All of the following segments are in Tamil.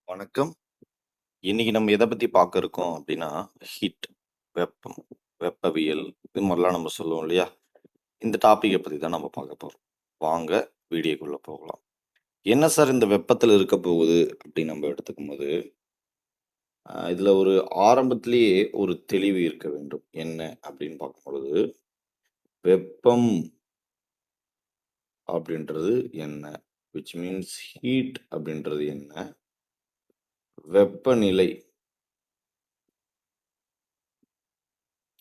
வணக்கம். இன்னைக்கு நம்ம எத பத்தி பார்க்க இருக்கோம் அப்படின்னா, ஹீட் வெப்பம், வெப்பவியல் இது மாரிலாம் நம்ம சொல்லுவோம் இல்லையா? இந்த டாபிக்க பத்தி தான் நம்ம பார்க்க போறோம். வாங்க வீடியோக்குள்ள போகலாம். என்ன சார் இந்த வெப்பத்துல இருக்க போகுது அப்படின்னு நம்ம எடுத்துக்கும்போது, இதுல ஒரு ஆரம்பத்திலேயே ஒரு தெளிவு இருக்க வேண்டும். என்ன அப்படின்னு பார்க்கும்பொழுது, வெப்பம் அப்படின்றது என்ன? விச் மீன்ஸ் ஹீட் அப்படின்றது என்ன? வெப்பநிலை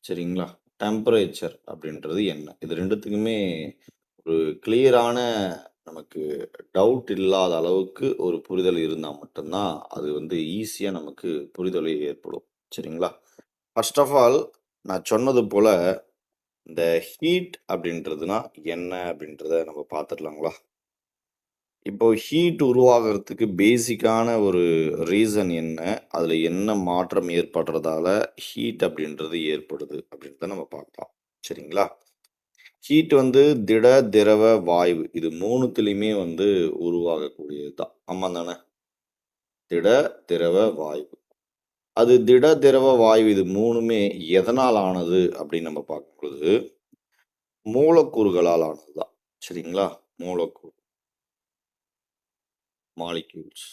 சரிங்களா? டெம்பரேச்சர் அப்படின்றது என்ன? இது 2த்துக்குமே ஒரு கிளியரான நமக்கு டவுட் இல்லாத அளவுக்கு ஒரு புரிதல் இருந்தா மட்டும் தான், அது வந்து ஈஸியா நமக்கு புரிதலே ஏற்படும். சரிங்களா? ஃபர்ஸ்ட் ஆஃப் ஆல் நான் சொன்னது போல, இந்த ஹீட் அப்படின்றதுனா என்ன அப்படின்றத நம்ம பார்த்துடலாங்களா? இப்போ ஹீட் உருவாகுறதுக்கு பேசிக்கான ஒரு ரீசன் என்ன? அதுல என்ன மாற்றம் ஏற்படுறதால ஹீட் அப்படின்றது ஏற்படுது அப்படின்றத நம்ம பார்க்கலாம். சரிங்களா? ஹீட் வந்து திட, திரவ, வாயு இது 3த்துலயுமே வந்து உருவாகக்கூடியது தான். ஆமா தானே? திட, திரவ, வாயு. அது திட, திரவ, வாயு இது 3மே எதனால் ஆனது அப்படின்னு நம்ம பார்க்கும்பொழுது, மூலக்கூறுகளால் ஆனது தான். சரிங்களா? மூலக்கூறு, மாலிக்யூல்ஸ்,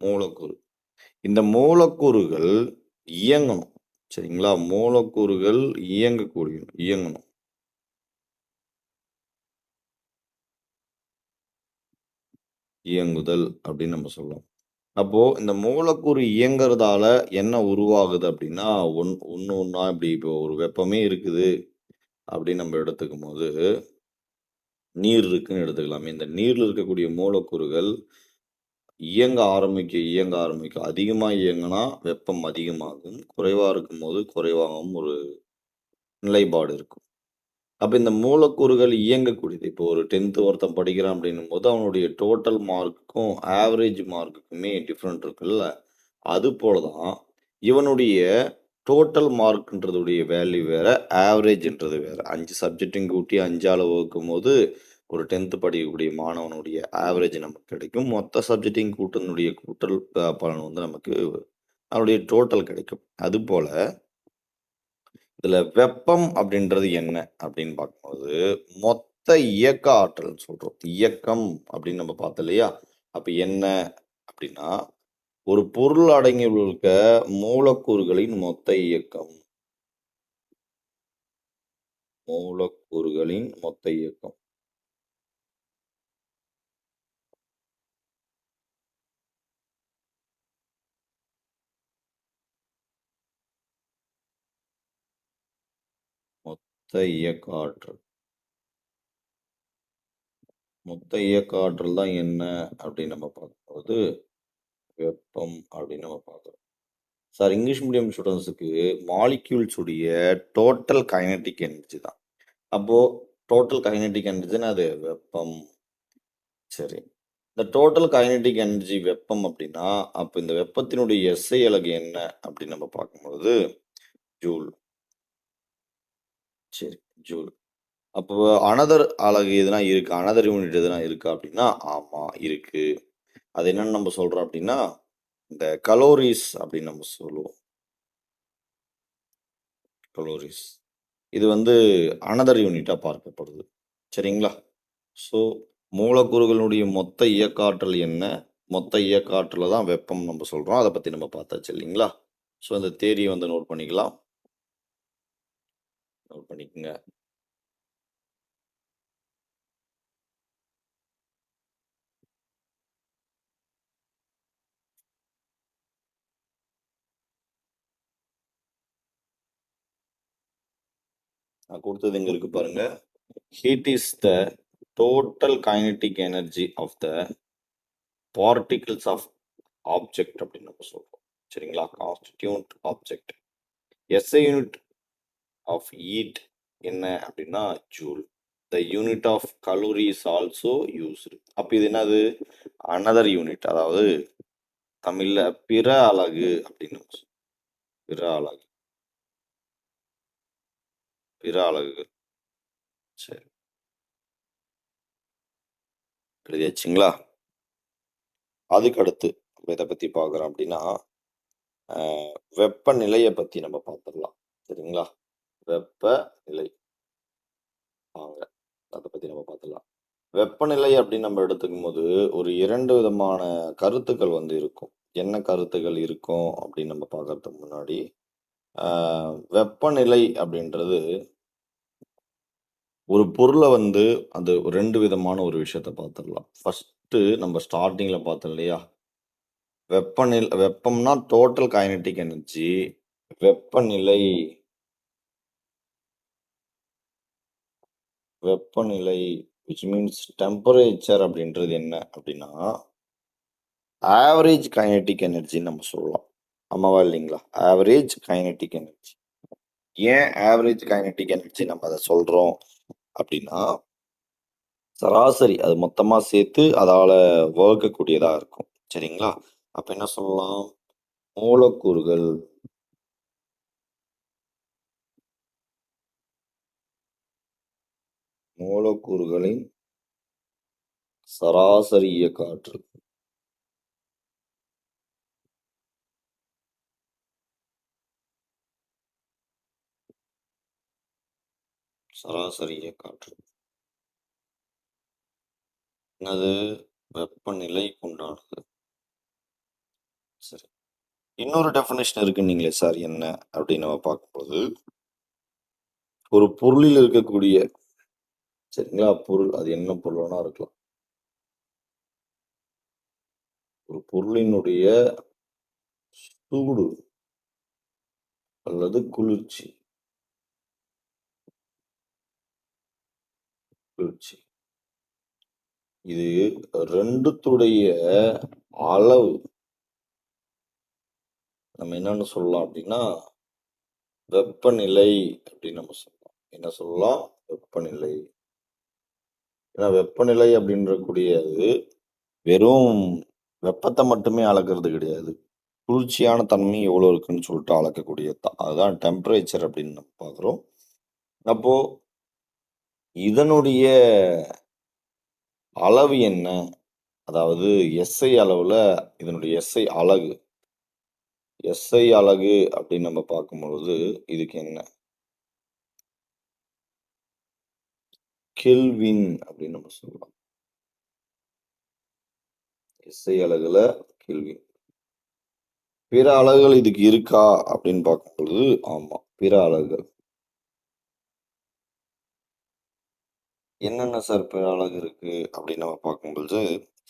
மூலக்கூறு. இந்த மூலக்கூறுகள் இயங்கணும். சரிங்களா? மூலக்கூறுகள் இயங்கணும். இயங்குதல் அப்படின்னு நம்ம சொல்லலாம். அப்போ இந்த மூலக்கூறு இயங்குறதால என்ன உருவாகுது அப்படின்னா, ஒண்ணு ஒண்ணா இப்படி இப்போ ஒரு வெப்பமே இருக்குது அப்படின்னு நம்ம எடுத்துக்கும்போது, நீர் இருக்குன்னு எடுத்துக்கலாமே. இந்த நீர்ல இருக்கக்கூடிய மூலக்கூறுகள் இயங்க ஆரம்பிக்க அதிகமா இயங்குனா வெப்பம் அதிகமாகும். குறைவா இருக்கும்போது குறைவாகவும் ஒரு நிலைப்பாடு இருக்கும். அப்ப இந்த மூலக்கூறுகள் இயங்கக்கூடியது. இப்போ ஒரு 10த் ஒருத்தன் படிக்கிறான் அப்படின்னும்போது, அவனுடைய டோட்டல் மார்க்குக்கும், ஆவரேஜ் மார்க்குக்குமே டிஃபரெண்ட் இருக்குல்ல. அதுபோல தான், இவனுடைய டோட்டல் மார்க்ன்றதுடைய வேல்யூ வேற, ஆவரேஜ்ன்றது வேற. 5 சப்ஜெக்ட்டையும் கூட்டி 5ஆல வகுக்கும்போது, ஒரு 10த் படிக்கக்கூடிய மாணவனுடைய ஆவரேஜ் நமக்கு கிடைக்கும். மொத்த சப்ஜெக்ட்டையும் கூட்டனுடைய கூட்டல் பலன் வந்து நமக்கு அதனுடைய டோட்டல் கிடைக்கும். அதுபோல இதுல வெப்பம் அப்படின்றது என்ன அப்படின்னு பார்க்கும்போது, மொத்த இயக்க ஆற்றல்ன்னு சொல்றோம். இயக்கம் அப்படின்னு நம்ம பார்த்தோம் இல்லையா? அப்ப என்ன அப்படின்னா, ஒரு பொருள் அடங்கியுள்ள மூலக்கூறுகளின் மொத்த இயக்கம். மூலக்கூறுகளின் மொத்த இயக்கம். மொத்த இயக்க ஆற்றல். மொத்த இயக்க ஆற்றல் தான் என்ன அப்படின்னு நம்ம பார்க்கும்போது, வெப்பம் அப்படின்னு நம்ம பார்க்குறோம். சார் இங்கிலீஷ் மீடியம் ஸ்டூடண்ட்ஸுக்கு மாலிக்யூல்ஸ் உடைய டோட்டல் கைனடிக் எனர்ஜி தான். அப்போ டோட்டல் கைனடிக் எனர்ஜின்னா அது வெப்பம். சரி. இந்த டோட்டல் கைனடிக் எனர்ஜி வெப்பம் அப்படின்னா, அப்ப இந்த வெப்பத்தினுடைய எஸ்ஐ அலகு என்ன அப்படின்னு நம்ம பார்க்கும்பொழுது, ஜூல். சரி, ஜூல். அப்போ அனதர் அலகு எதுனா இருக்கா? அனதர் யூனிட் எதுனா இருக்கா அப்படின்னா, ஆமா இருக்கு. அது என்னன்னு நம்ம சொல்றோம் அப்படின்னா, இந்த கலோரிஸ் அப்படின்னு நம்ம சொல்லுவோம். கலோரிஸ். இது வந்து அனதர் யூனிட்டா பார்க்கப்படுது. சரிங்களா? ஸோ, மூலக்கூறுகளுடைய மொத்த இயக்க ஆற்றல் என்ன? மொத்த இயக்க ஆற்றல தான் வெப்பம் நம்ம சொல்றோம். அத பத்தி நம்ம பார்த்தாச்சு இல்லைங்களா? ஸோ, இந்த தியரிய வந்து நோட் பண்ணிக்கலாம். நோட் பண்ணிக்கங்க. நான் குடுத்தது இங்க இருக்கு பாருங்க. Heat is the total kinetic energy of the particles of object அப்படின்னு நம்ம சொல்றோம். சரிங்களா? Constituent object. SI unit of heat என்ன அப்படின்னா joule. The unit of calorie is also used. அப்ப இது என்னது? Another unit. அதாவது தமிழ்ல பிற அலகு அப்படின்னு நம்ம சொல்றோம். பிற அலகு. பிற அலகுகள். சரி. எழுதியாச்சுங்களா? அதுக்கு அடுத்து நம்ம எதை பத்தி பார்க்குறோம் அப்படின்னா, வெப்பநிலையை பத்தி நம்ம பார்த்துடலாம். சரிங்களா? வெப்பநிலை. வாங்க அதை பத்தி நம்ம பார்த்துடலாம். வெப்பநிலை அப்படின்னு நம்ம எடுத்துக்கும்போது, ஒரு 2 விதமான கருத்துக்கள் வந்து இருக்கும். என்ன கருத்துக்கள் இருக்கும் அப்படின்னு நம்ம பார்க்கறதுக்கு முன்னாடி, அ வெப்பநிலை அப்படின்றது ஒரு பொருள வந்து அது 2 விதமான ஒரு விஷயத்த பார்த்துடலாம். ஃபர்ஸ்ட்டு நம்ம ஸ்டார்ட்டிங்ல பார்த்தோம் இல்லையா? வெப்பம்னா டோட்டல் கைனடிக் எனர்ஜி. வெப்பநிலை வெப்பநிலை விச் மீன்ஸ் டெம்பரேச்சர் அப்படின்றது என்ன அப்படின்னா, ஆவரேஜ் கைனடிக் எனர்ஜின்னு நம்ம சொல்லலாம். ஆமாவா இல்லைங்களா? Average kinetic energy. ஏன் ஆவரேஜ் கைனடிக் எனர்ஜி நம்ம அத சொல்றோம் அப்படின்னா, சராசரி அது மொத்தமா சேர்த்து அதால வகுக்கக்கூடியதா இருக்கும். சரிங்களா? அப்ப என்ன சொல்லலாம்? மூலக்கூறுகள் மூலக்கூறுகளின் சராசரி இயக்க ஆற்றல். சராசரி இயக்க ஆற்றல். என்னது? வெப்பநிலைக்கு உண்டானது. சரி. இன்னொரு டெஃபினிஷன் இருக்குன்னீங்களே சார் என்ன அப்படின்னு நம்ம பார்க்கும்போது, ஒரு பொருளில் இருக்கக்கூடிய சரிங்களா? பொருள் அது என்ன பொருள் வேணா இருக்கலாம். ஒரு பொருளினுடைய சூடு அல்லது குளிர்ச்சி. குளிர்ச்சி. இது 2த்துடைய அளவு நம்ம என்னன்னு சொல்லலாம் அப்படின்னா, வெப்பநிலை அப்படின்னு நம்ம சொல்லலாம். என்ன சொல்லலாம்? வெப்பநிலை. ஏன்னா வெப்பநிலை அப்படின்றக்கூடியது வெறும் வெப்பத்த மட்டுமே அளக்கிறது கிடையாது. குளிர்ச்சியான தன்மை எவ்வளோ இருக்குன்னு சொல்லிட்டு அளக்கக்கூடியது தான். அதுதான் டெம்பரேச்சர் அப்படின்னு நம்ம பார்க்குறோம். அப்போ இதனுடைய அளவு என்ன? அதாவது எஸ்ஐ அளவுல இதனுடைய எஸ்ஐ அலகு. எஸ்ஐ அலகு அப்படின்னு நம்ம பார்க்கும்பொழுது, இதுக்கு என்ன? கெல்வின் அப்படின்னு நம்ம சொல்லலாம். எஸ்ஐ அலகுல கெல்வின். பிற அலகுகள் இதுக்கு இருக்கா அப்படின்னு பார்க்கும்பொழுது, ஆமா. பிற அலகுகள். என்னென்ன சார் பிற அலகு இருக்கு அப்படின்னு நம்ம பார்க்கும்பொழுது,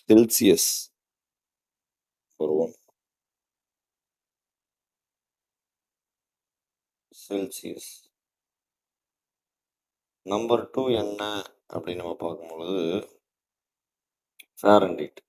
செல்சியஸ் நம்பர் 1. செல்சியஸ். நம்பர் 2 என்ன அப்படின்னு நம்ம பார்க்கும்பொழுது, ஃபாரன்ஹீட்.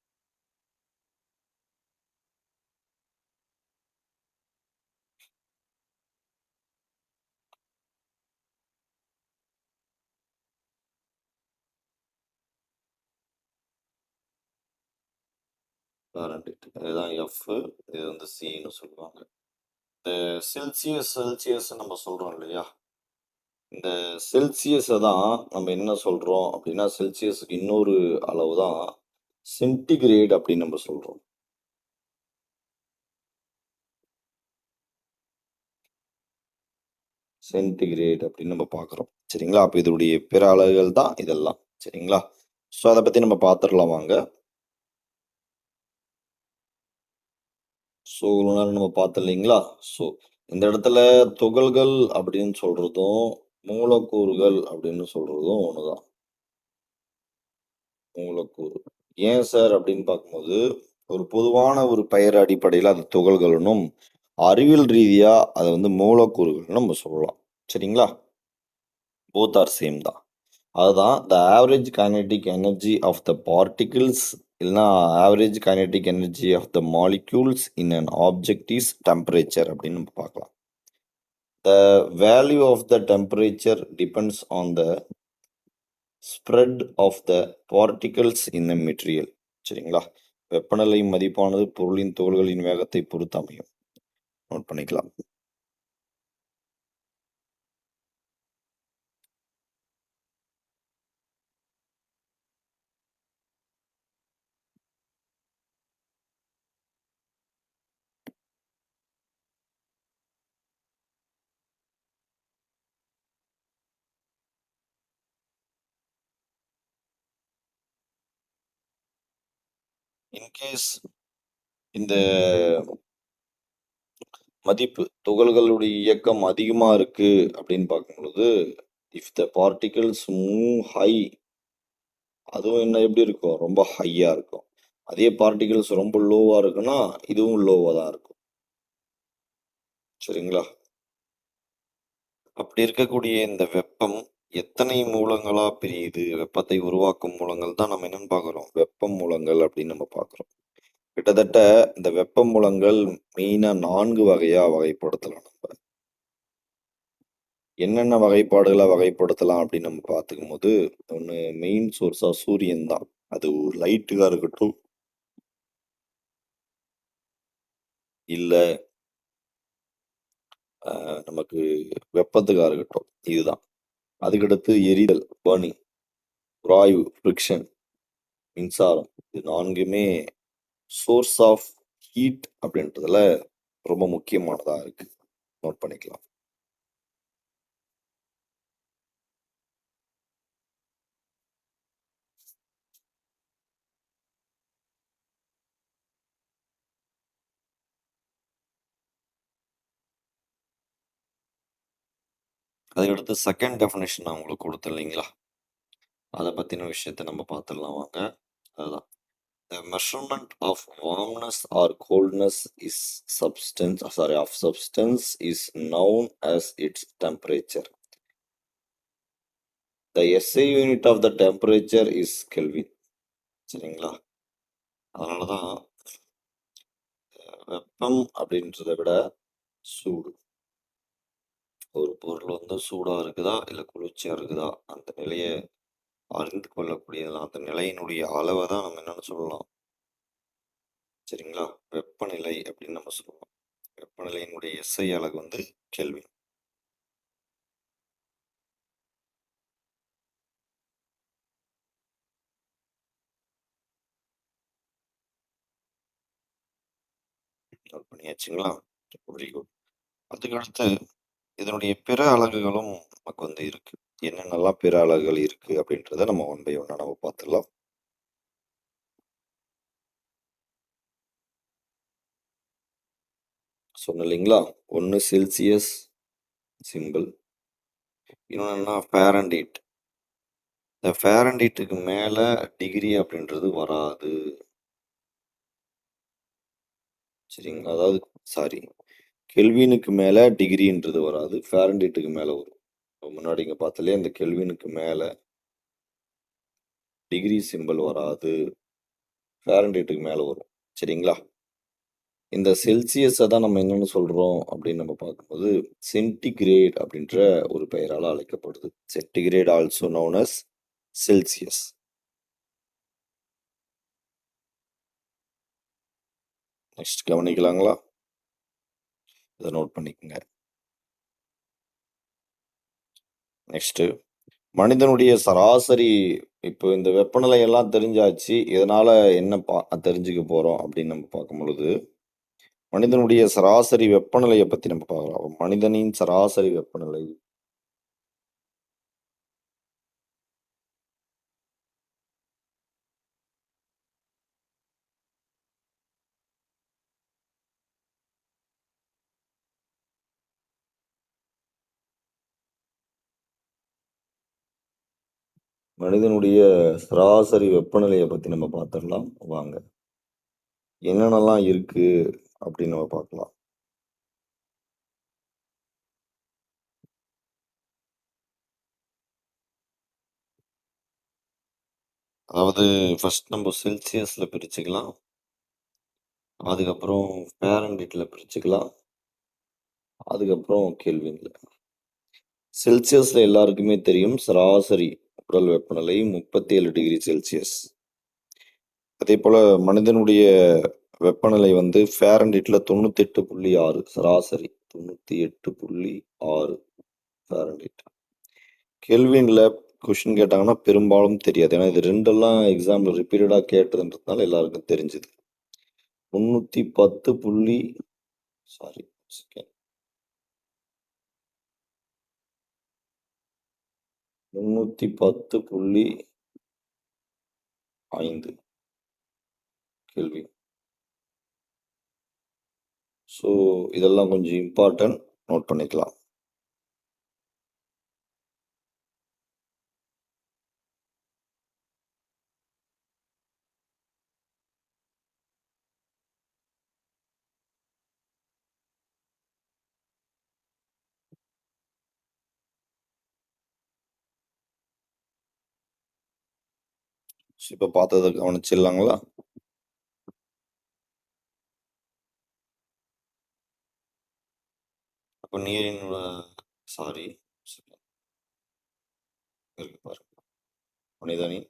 ஃபாரன்ஹீட். இதுதான் எஃப். இது வந்து சின்னு சொல்லுவாங்க. இந்த செல்சியஸ் நம்ம சொல்றோம் இல்லையா? இந்த செல்சியஸ தான் நம்ம என்ன சொல்றோம் அப்படின்னா, செல்சியஸுக்கு இன்னொரு அளவு தான் சென்டிகிரேட் அப்படின்னு நம்ம சொல்றோம். சென்டிகிரேட் அப்படின்னு நம்ம பார்க்குறோம். சரிங்களா? அப்ப இதனுடைய பிற அலகுகள் தான் இதெல்லாம். சரிங்களா? ஸோ அத பத்தி நம்ம பார்த்துரலாம் வாங்க. ஸோ இவ்வளோ நேரம் நம்ம பார்த்தோம் இல்லைங்களா? ஸோ இந்த இடத்துல துகள்கள் அப்படின்னு சொல்றதும், மூலக்கூறுகள் அப்படின்னு சொல்றதும் ஒண்ணுதான். மூலக்கூறு. ஏன் சார் அப்படின்னு பார்க்கும்போது, ஒரு பொதுவான ஒரு பெயர் அடிப்படையில அது துகள்களுன்னும், அறிவியல் ரீதியா அத வந்து மூலக்கூறுகள்னு நம்ம சொல்லலாம். சரிங்களா? போத் ஆர் சேம் தான். அதுதான் the average kinetic energy of the particles இல்லன்னா average kinetic energy of the molecules in an object is temperature அப்படின்னு நம்ம பார்க்கலாம். The value of the temperature depends on the spread of the particles in the material. சரிங்களா? வெப்பநிலை மதிப்பானது பொருளின் துகள்களின் வேகத்தை பொறுத்து அமையும். நோட் பண்ணிக்கலாம். இன்கேஸ் இந்த மதிப்பு துகள்களுடைய இயக்கம் அதிகமா இருக்கு அப்படின்னு பார்க்கும் பொழுது, if the particles move high, அதுவும் என்ன எப்படி இருக்கும்? ரொம்ப ஹையா இருக்கும். அதே பார்ட்டிகிள்ஸ் ரொம்ப லோவா இருக்குன்னா, இதுவும் லோவா தான் இருக்கும். சரிங்களா? அப்படி இருக்கக்கூடிய இந்த வெப்பம் எத்தனை மூலங்களா பிரியுது? வெப்பத்தை உருவாக்கும் மூலங்கள் தான் நம்ம என்னன்னு பார்க்குறோம்? வெப்ப மூலங்கள் அப்படின்னு நம்ம பார்க்குறோம். கிட்டத்தட்ட இந்த வெப்ப மூலங்கள் மெயினா 4 வகையா வகைப்படுத்தலாம் நம்ம. என்னென்ன வகைப்பாடுகளா வகைப்படுத்தலாம் அப்படின்னு நம்ம பார்த்துக்கும்போது, ஒண்ணு மெயின் சோர்ஸா சூரியன் தான். அது லைட்டுக்கா இருக்கட்டும், இல்ல நமக்கு வெப்பத்துக்கா இருக்கட்டும். இதுதான். அதுக்கடுத்து எரிதல், பர்னிங், உராய்வு, ஃபிரிக்ஷன், மின்சாரம். இது 4மே சோர்ஸ் ஆஃப் ஹீட் அப்படின்றதுல ரொம்ப முக்கியமானதா இருக்கு. நோட் பண்ணிக்கலாம். அதுக்கடுத்து செகண்ட் டெஃபினிஷன் நான் உங்களுக்கு குடுத்தேன் இல்லைங்களா? அத பத்தின விஷயத்த நம்ம பார்த்துடலாம் வாங்க. அதுதான். The measurement of warmness or coldness is of substance is known as its temperature. The SI unit of the temperature is Kelvin. சரிங்களா? அதனால தான் வெப்பம் அப்படின்றத விட சூடு. ஒரு பொருள் வந்து சூடா இருக்குதா, இல்ல குளிர்ச்சியா இருக்குதா, அந்த நிலைய அறிந்து கொள்ளக்கூடியதுலாம் அந்த நிலையினுடைய அளவ தான் நம்ம என்னன்னு சொல்லலாம்? சரிங்களா? வெப்பநிலை அப்படின்னு நம்ம சொல்லுவோம். வெப்பநிலையினுடைய SI அலகு வந்து கெல்வின். நோட் பண்ணியாச்சுங்களா? Very good. அதுக்கடுத்து இதனுடைய பிற அலகுகளும் நமக்கு வந்து இருக்கு. என்னென்னலாம் பிற அலகுகள் இருக்கு அப்படின்றத நம்ம ஒன் பை ஒன்னா நம்ம பார்த்துடலாம். சொன்னேன் இல்லைங்களா? ஒண்ணு செல்சியஸ் சிம்பிள். இன்னொன்னு என்ன ஃபாரன்ஹீட். இந்த ஃபாரன்ஹீட்டுக்கு மேல டிகிரி அப்படின்றது வராது. சரிங்களா? அதாவது சாரி. கெல்வினுக்கு மேல டிகிரின்றது வராது. ஃபாரன்ஹீட்டுக்கு மேல வரும். முன்னாடி இங்க பார்த்தோம் இந்த கெல்வினுக்கு மேல டிகிரி சிம்பல் வராது. ஃபாரன்ஹீட்டுக்கு மேல வரும். சரிங்களா? இந்த செல்சியஸ தான் நம்ம என்னன்னு சொல்றோம் அப்படின்னு நம்ம பார்க்கும்போது, சென்டிகிரேட் அப்படின்ற ஒரு பெயரால அழைக்கப்படுது. Centigrade also known as Celsius. Next கவனிக்கலாங்களா? இத நோட் பண்ணிக்கங்க. நெக்ஸ்ட் மனிதனுடைய சராசரி இப்போ இந்த வெப்பநிலை எல்லாம் தெரிஞ்சாச்சு. இதனால என்ன தெரிஞ்சுக்க போறோம் அப்படின்னு நம்ம பார்க்கும் பொழுது, மனிதனுடைய சராசரி வெப்பநிலைய பத்தி நம்ம பார்க்கலாம். மனிதனின் சராசரி வெப்பநிலை மனிதனுடைய சராசரி வெப்பநிலைய பத்தி நம்ம பார்த்துடலாம் வாங்க. என்னென்னலாம் இருக்கு அப்படின்னு நம்ம பார்க்கலாம். அதாவது ஃபர்ஸ்ட் நம்ம செல்சியஸ்ல பிரிச்சுக்கலாம். அதுக்கப்புறம் ஃபாரன்ஹீட்ல பிரிச்சுக்கலாம். அதுக்கப்புறம் கெல்வின்ல. செல்சியஸ்ல எல்லாருக்குமே தெரியும் சராசரி உடல் வெப்பநிலை 37 டிகிரி செல்சியஸ். அதே போல மனிதனுடைய வெப்பநிலை வந்து ஃபாரன்ஹீட்ல 98.6 சராசரி 98.6 ஃபாரன்ஹீட். கெல்வின்ல கொஸ்டின் கேட்டாங்கன்னா பெரும்பாலும் தெரியாது. ஏன்னா இது ரெண்டெல்லாம் எக்ஸாம்ல ரிப்பீட்டடா கேட்டதுன்றதுனால எல்லாருக்கும் தெரிஞ்சது. 310 புள்ளி சாரி செகண்ட் 310.5 கேள்வி. ஸோ இதெல்லாம் கொஞ்சம் இம்பார்ட்டன்ட். நோட் பண்ணிக்கலாம். இப்ப பார்த்தத கவனிச்சிடலாங்களா? அப்ப நீரின் சாரி இருக்கு பாருங்க. மனிதனின்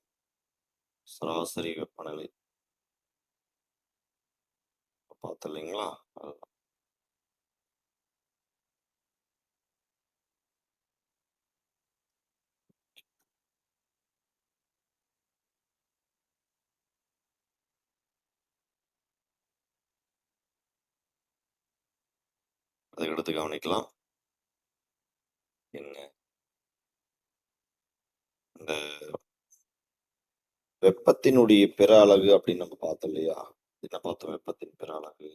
சராசரி வெப்பநிலை பார்த்து இல்லைங்களா? அதுக்கடுத்து கவனிக்கலாம். என்ன இந்த வெப்பத்தினுடைய பிற அலகு அப்படின்னு நம்ம பார்த்தோம் இல்லையா? என்ன பார்த்தோம்? வெப்பத்தின் பிற அலகு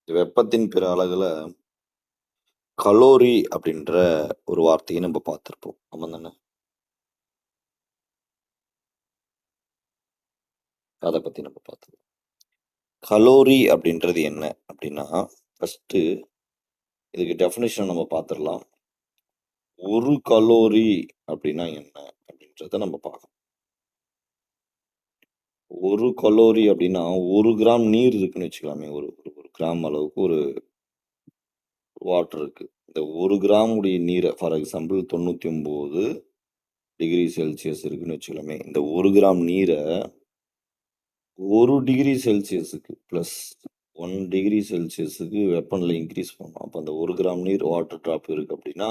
வெப்பத்தின் பிற அலகுல கலோரி அப்படின்ற ஒரு வார்த்தையை நம்ம பார்த்திருப்போம். ஆமா தானே? அதை பத்தி நம்ம பார்த்தோம். கலோரி அப்படின்றது என்ன அப்படின்னா, ஃபர்ஸ்ட் இதுக்கு டெஃபினிஷன் நம்ம பார்த்துடலாம். ஒரு கலோரி அப்படின்னா என்ன அப்படின்றத நம்ம பார்க்கணும். ஒரு கலோரி அப்படின்னா 1 கிராம் நீர் இருக்குன்னு வச்சுக்கலாமே. ஒரு ஒரு கிராம் அளவுக்கு ஒரு வாட்டர் இருக்கு. இந்த 1 கிராம் உடைய நீரை ஃபார் எக்ஸாம்பிள் 99 டிகிரி செல்சியஸ் இருக்குன்னு வச்சுக்கலாமே. இந்த 1 கிராம் நீரை 1 டிகிரி செல்சியஸுக்கு ப்ளஸ் 1 டிகிரி செல்சியஸுக்கு வெப்பநிலை இன்க்ரீஸ் பண்ணும். அப்போ அந்த 1 கிராம் நீர் வாட்டர் ட்ராப் இருக்கு அப்படின்னா,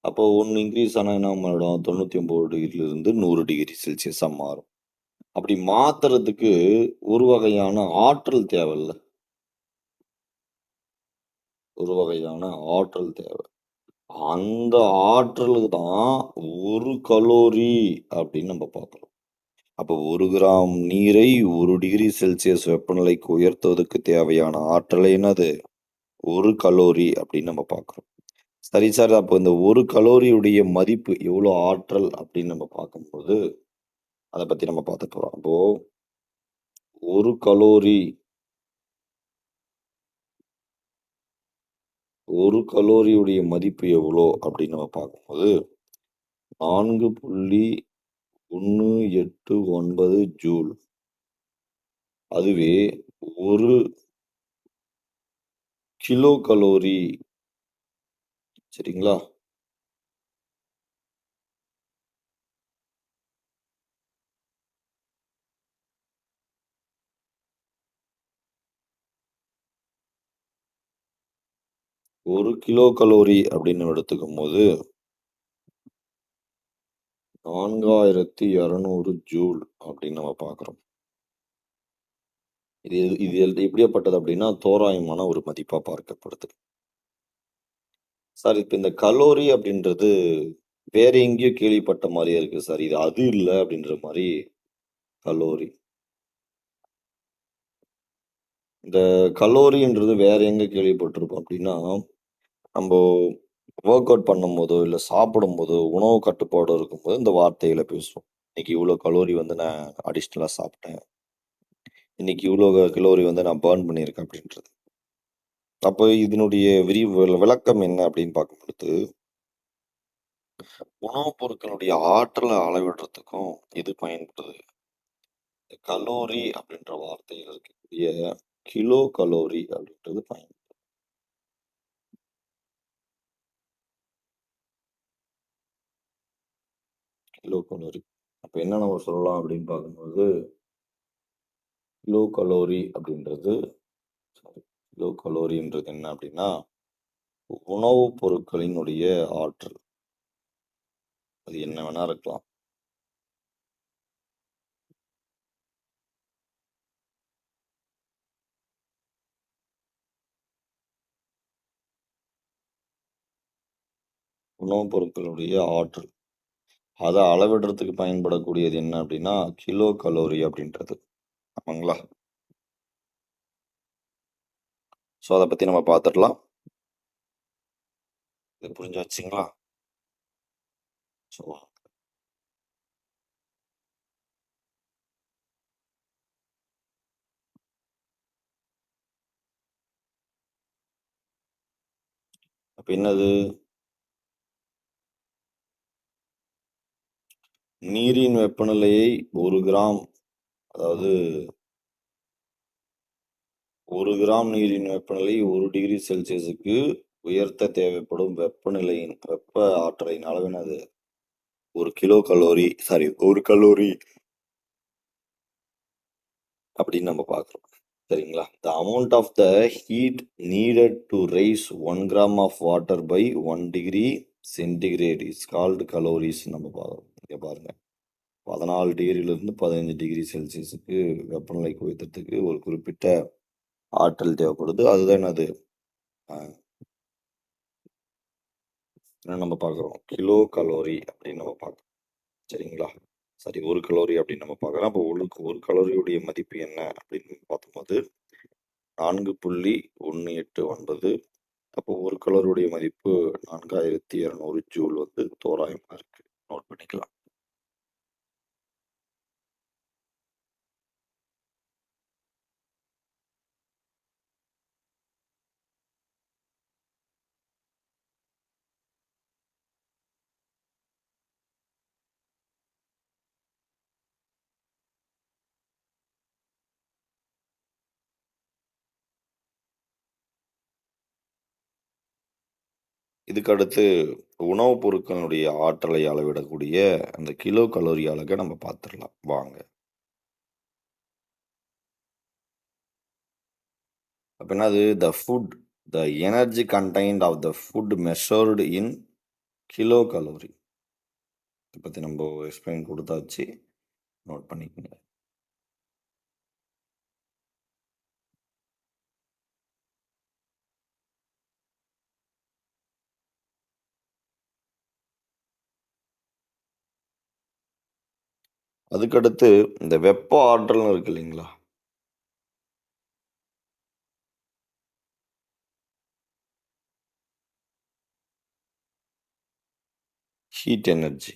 அப்போ 1 இன்க்ரீஸ் ஆனால் என்ன மாறிடும்? 99 டிகிரிலிருந்து 100 டிகிரி செல்சியஸாக மாறும். அப்படி மாத்துறதுக்கு ஒரு வகையான ஆற்றல் தேவையில்ல. ஒரு வகையான ஆற்றல் தேவை. அந்த ஆற்றலுக்கு தான் 1 கலோரி அப்படின்னு நம்ம பார்க்குறோம். அப்போ 1 கிராம் நீரை 1 டிகிரி செல்சியஸ் வெப்பநிலைக்கு உயர்த்துவதற்கு தேவையான ஆற்றல் என்னது? 1 கலோரி அப்படின்னு நம்ம பார்க்குறோம். சரி சார், அப்போ இந்த 1 கலோரியுடைய மதிப்பு எவ்வளோ ஆற்றல் அப்படின்னு நம்ம பார்க்கும்போது, அதை பத்தி நம்ம பார்த்துட்டு வரோம். அப்போ 1 கலோரி 1 கலோரியுடைய மதிப்பு எவ்வளோ அப்படின்னு நம்ம பார்க்கும்போது 4.189 ஜூல். அதுவே 1 கிலோ கலோரி சரிங்களா? ஒரு கிலோ கலோரி அப்படின்னு எடுத்துக்கும் போது 4200 ஜூல் அப்படின்னு நம்ம பார்க்குறோம். இது இது எப்படியாப்பட்டது அப்படின்னா தோராயமான ஒரு மதிப்பா பார்க்கப்படுது. சார், இப்ப இந்த கலோரி அப்படின்றது வேற எங்கேயோ கேள்விப்பட்ட மாதிரியே இருக்கு சார். இது அது இல்ல அப்படின்ற மாதிரி கலோரி. இந்த கலோரின்றது வேற எங்க கேள்விப்பட்டிருப்போம் அப்படின்னா, நம்ம ஒர்க் அவுட் பண்ணும்போதோ, இல்ல சாப்பிடும்போதோ, உணவு கட்டுப்பாடு இருக்கும்போது இந்த வார்த்தைகள பேசுவோம். இன்னைக்கு இவ்வளோ கலோரி வந்து நான் அடிஷ்னலா சாப்பிட்டேன். இன்னைக்கு இவ்வளோ கலோரி வந்து நான் பர்ன் பண்ணியிருக்கேன் அப்படின்றது. அப்போ இதனுடைய விளக்கம் என்ன அப்படின்னு பார்க்கும்பொழுது, உணவுப் பொருட்களுடைய ஆற்றலை அளவிடுறதுக்கும் இது பயன்படுது. கலோரி அப்படின்ற வார்த்தையில் இருக்கக்கூடிய கிலோ கலோரி அப்படின்றது பயன்படுது. Kilo calorie. அப்ப என்ன நம்ம சொல்லலாம் அப்படின்னு பார்க்கும்போது, கிலோ கலோரி அப்படின்றது கிலோ கலோரின்றது என்ன அப்படின்னா, உணவுப் பொருட்களினுடைய ஆற்றல். அது என்ன வேணா இருக்கலாம். உணவுப் பொருட்களுடைய ஆற்றல். அத அளவிடுறதுக்கு பயன்படக்கூடியது என்ன அப்படின்னா, கிலோ கலோரி அப்படின்றது. ஆமாங்களா? ஸோ, அத பத்தி நம்ம பார்த்துடலாம். இது புரிஞ்சாச்சுங்களா? ஸோ, அப்ப என்னது? நீரின் வெப்பநிலையை 1 கிராம் அதாவது 1 கிராம் நீரின் வெப்பநிலை 1 டிகிரி செல்சியஸுக்கு உயர்த்த தேவைப்படும் வெப்ப ஆற்றலின் அளவு என்னது? 1 கலோரி அப்படின்னு நம்ம பார்க்குறோம். சரிங்களா? The amount of the heat needed to raise 1 gram of water by 1 degree centigrade is called calories நம்ம பார்க்குறோம். இங்க பாருங்க. 14 டிகிரியிலிருந்து 15 டிகிரி செல்சியஸுக்கு வெப்பநிலைக்கு உயர்த்தறதுக்கு ஒரு குறிப்பிட்ட ஆற்றல் தேவைப்படுது. அதுதான் என்னது? அ என்ன நம்ம பார்க்குறோம்? கிலோ கலோரி அப்படின்னு நம்ம பார்க்குறோம். சரிங்களா? சரி 1 கலோரி அப்படின்னு நம்ம பார்க்குறோம். அப்போ 1 கலோரியுடைய மதிப்பு என்ன அப்படின்னு பார்க்கும்போது 4.189. அப்போ 1 கலோரியுடைய மதிப்பு 4200 ஜூல் வந்து தோராயமா இருக்கு. நோட் பண்ணிக்கலாம். இதுக்கு அடுத்து உணவுப் பொருட்களுடைய ஆற்றலை அளவிடக்கூடிய அந்த கிலோ கலோரி அலக நம்ம பார்த்துடலாம். வாங்க. அப்ப என்னது? The energy contained of the food measured in kilo calorie. இத பத்தி நம்ம எக்ஸ்பிளைன் குடுத்தாச்சு. நோட் பண்ணிக்கங்க. அதுக்கடுத்து இந்த வெப்ப ஆற்றல்னு இருக்கு இல்லைங்களா? Heat energy.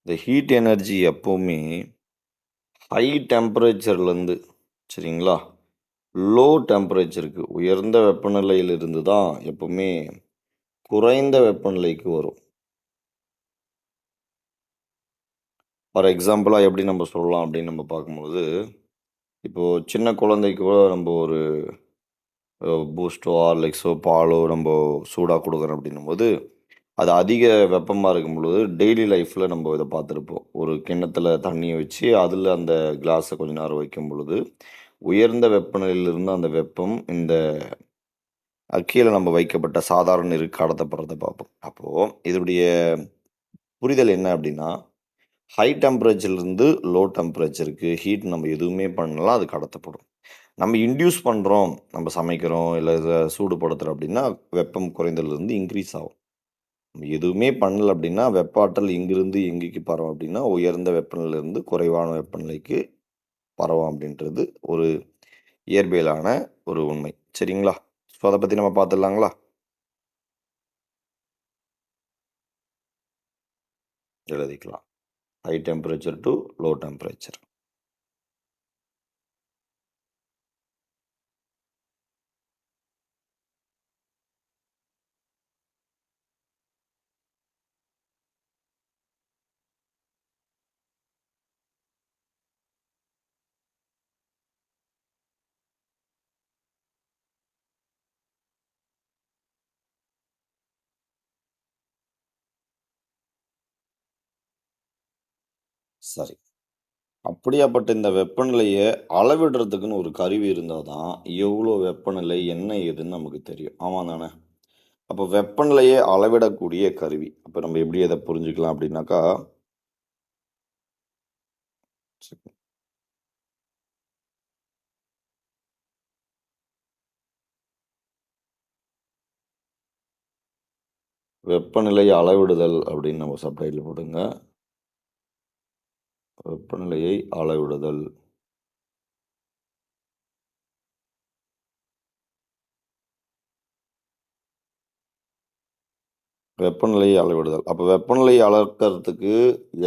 இந்த ஹீட் எனர்ஜி எப்பவுமே ஹை டெம்பரேச்சர்லேருந்து சரிங்களா? லோ டெம்பரேச்சருக்கு உயர்ந்த வெப்பநிலையிலிருந்து தான் எப்பவுமே குறைந்த வெப்பநிலைக்கு வரும். ஃபார் எக்ஸாம்பிளா எப்படி நம்ம சொல்லலாம் அப்படின்னு நம்ம பார்க்கும்போது, இப்போ சின்ன குழந்தைக்கு கூட நம்ம ஒரு பூஸ்ட்டோ, ஹார்லிக்ஸோ, பாலோ நம்ப சூடா குடுக்குறோம் அப்படின்னும்போது, அது அதிக வெப்பமா இருக்கும் பொழுது டெய்லி லைஃப்ல நம்ம இத பார்த்துருப்போம். ஒரு கிண்ணத்துல தண்ணிய வச்சு, அதுல அந்த கிளாஸ கொஞ்ச நேரம் வைக்கும் பொழுது, உயர்ந்த வெப்பநிலையிலிருந்து அந்த வெப்பம் இந்த கீழ நம்ம வைக்கப்பட்ட சாதாரண நீருக்கு கடத்தப்படுறத பார்ப்போம். அப்போ இதனுடைய புரிதல் என்ன அப்படின்னா, ஹை டெம்பரேச்சர்லேருந்து லோ டெம்பரேச்சருக்கு ஹீட் நம்ம எதுவுமே பண்ணலாம், அது கடத்தப்படும். நம்ம இன்டியூஸ் பண்றோம், நம்ம சமைக்கிறோம், இல்ல இத சூடுபடுத்துறோம் அப்படின்னா, வெப்பம் குறைந்ததிலிருந்து இன்கிரீஸ் ஆகும். நம்ம எதுவுமே பண்ணல அப்படின்னா, வெப்ப ஆற்றல் எங்கிருந்து எங்கேக்கு பரவும் அப்படின்னா, உயர்ந்த வெப்பநிலையிலிருந்து குறைவான வெப்பநிலைக்கு பரவும் அப்படின்றது ஒரு இயற்பியலான ஒரு உண்மை. சரிங்களா? ஸோ, அத பத்தி நம்ம பார்த்துடலாங்களா? எழுதிக்கலாம். High temperature to low temperature. சரி. அப்படியாப்பட்ட இந்த வெப்பநிலைய அளவிடுறதுக்குன்னு ஒரு கருவி இருந்தா தான், எவ்வளோ வெப்பநிலை, என்ன ஏதுன்னு நமக்கு தெரியும். ஆமா தானே? அப்போ வெப்பநிலையை அளவிடக்கூடிய கருவி. அப்ப நம்ம எப்படி அத புரிஞ்சுக்கலாம் அப்படின்னாக்கா, வெப்பநிலை அளவிடுதல் அப்படின்னு நம்ம சப்டைட்டில் போடுங்க. வெப்பநிலையை அளவிடுதல். வெப்பநிலையை அளவிடுதல். அப்ப வெப்பநிலையை அளக்கிறதுக்கு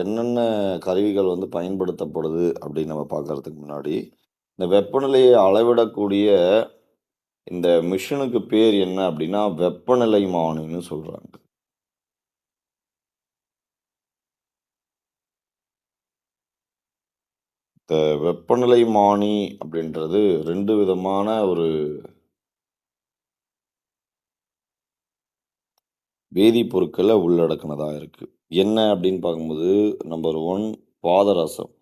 என்னென்ன கருவிகள் வந்து பயன்படுத்தப்படுது அப்படின்னு நம்ம பார்க்கறதுக்கு முன்னாடி, இந்த வெப்பநிலையை அளவிடக்கூடிய இந்த மிஷினுக்கு பேர் என்ன அப்படின்னா, வெப்பநிலைமானின்னு சொல்றாங்க. இந்த வெப்பநிலைமானி அப்படின்றது 2 விதமான ஒரு வேதிப்பொருட்கள உள்ளடக்குனதா இருக்கு. என்ன அப்படின்னு பார்க்கும்போது, நம்பர் 1 பாதரசம்.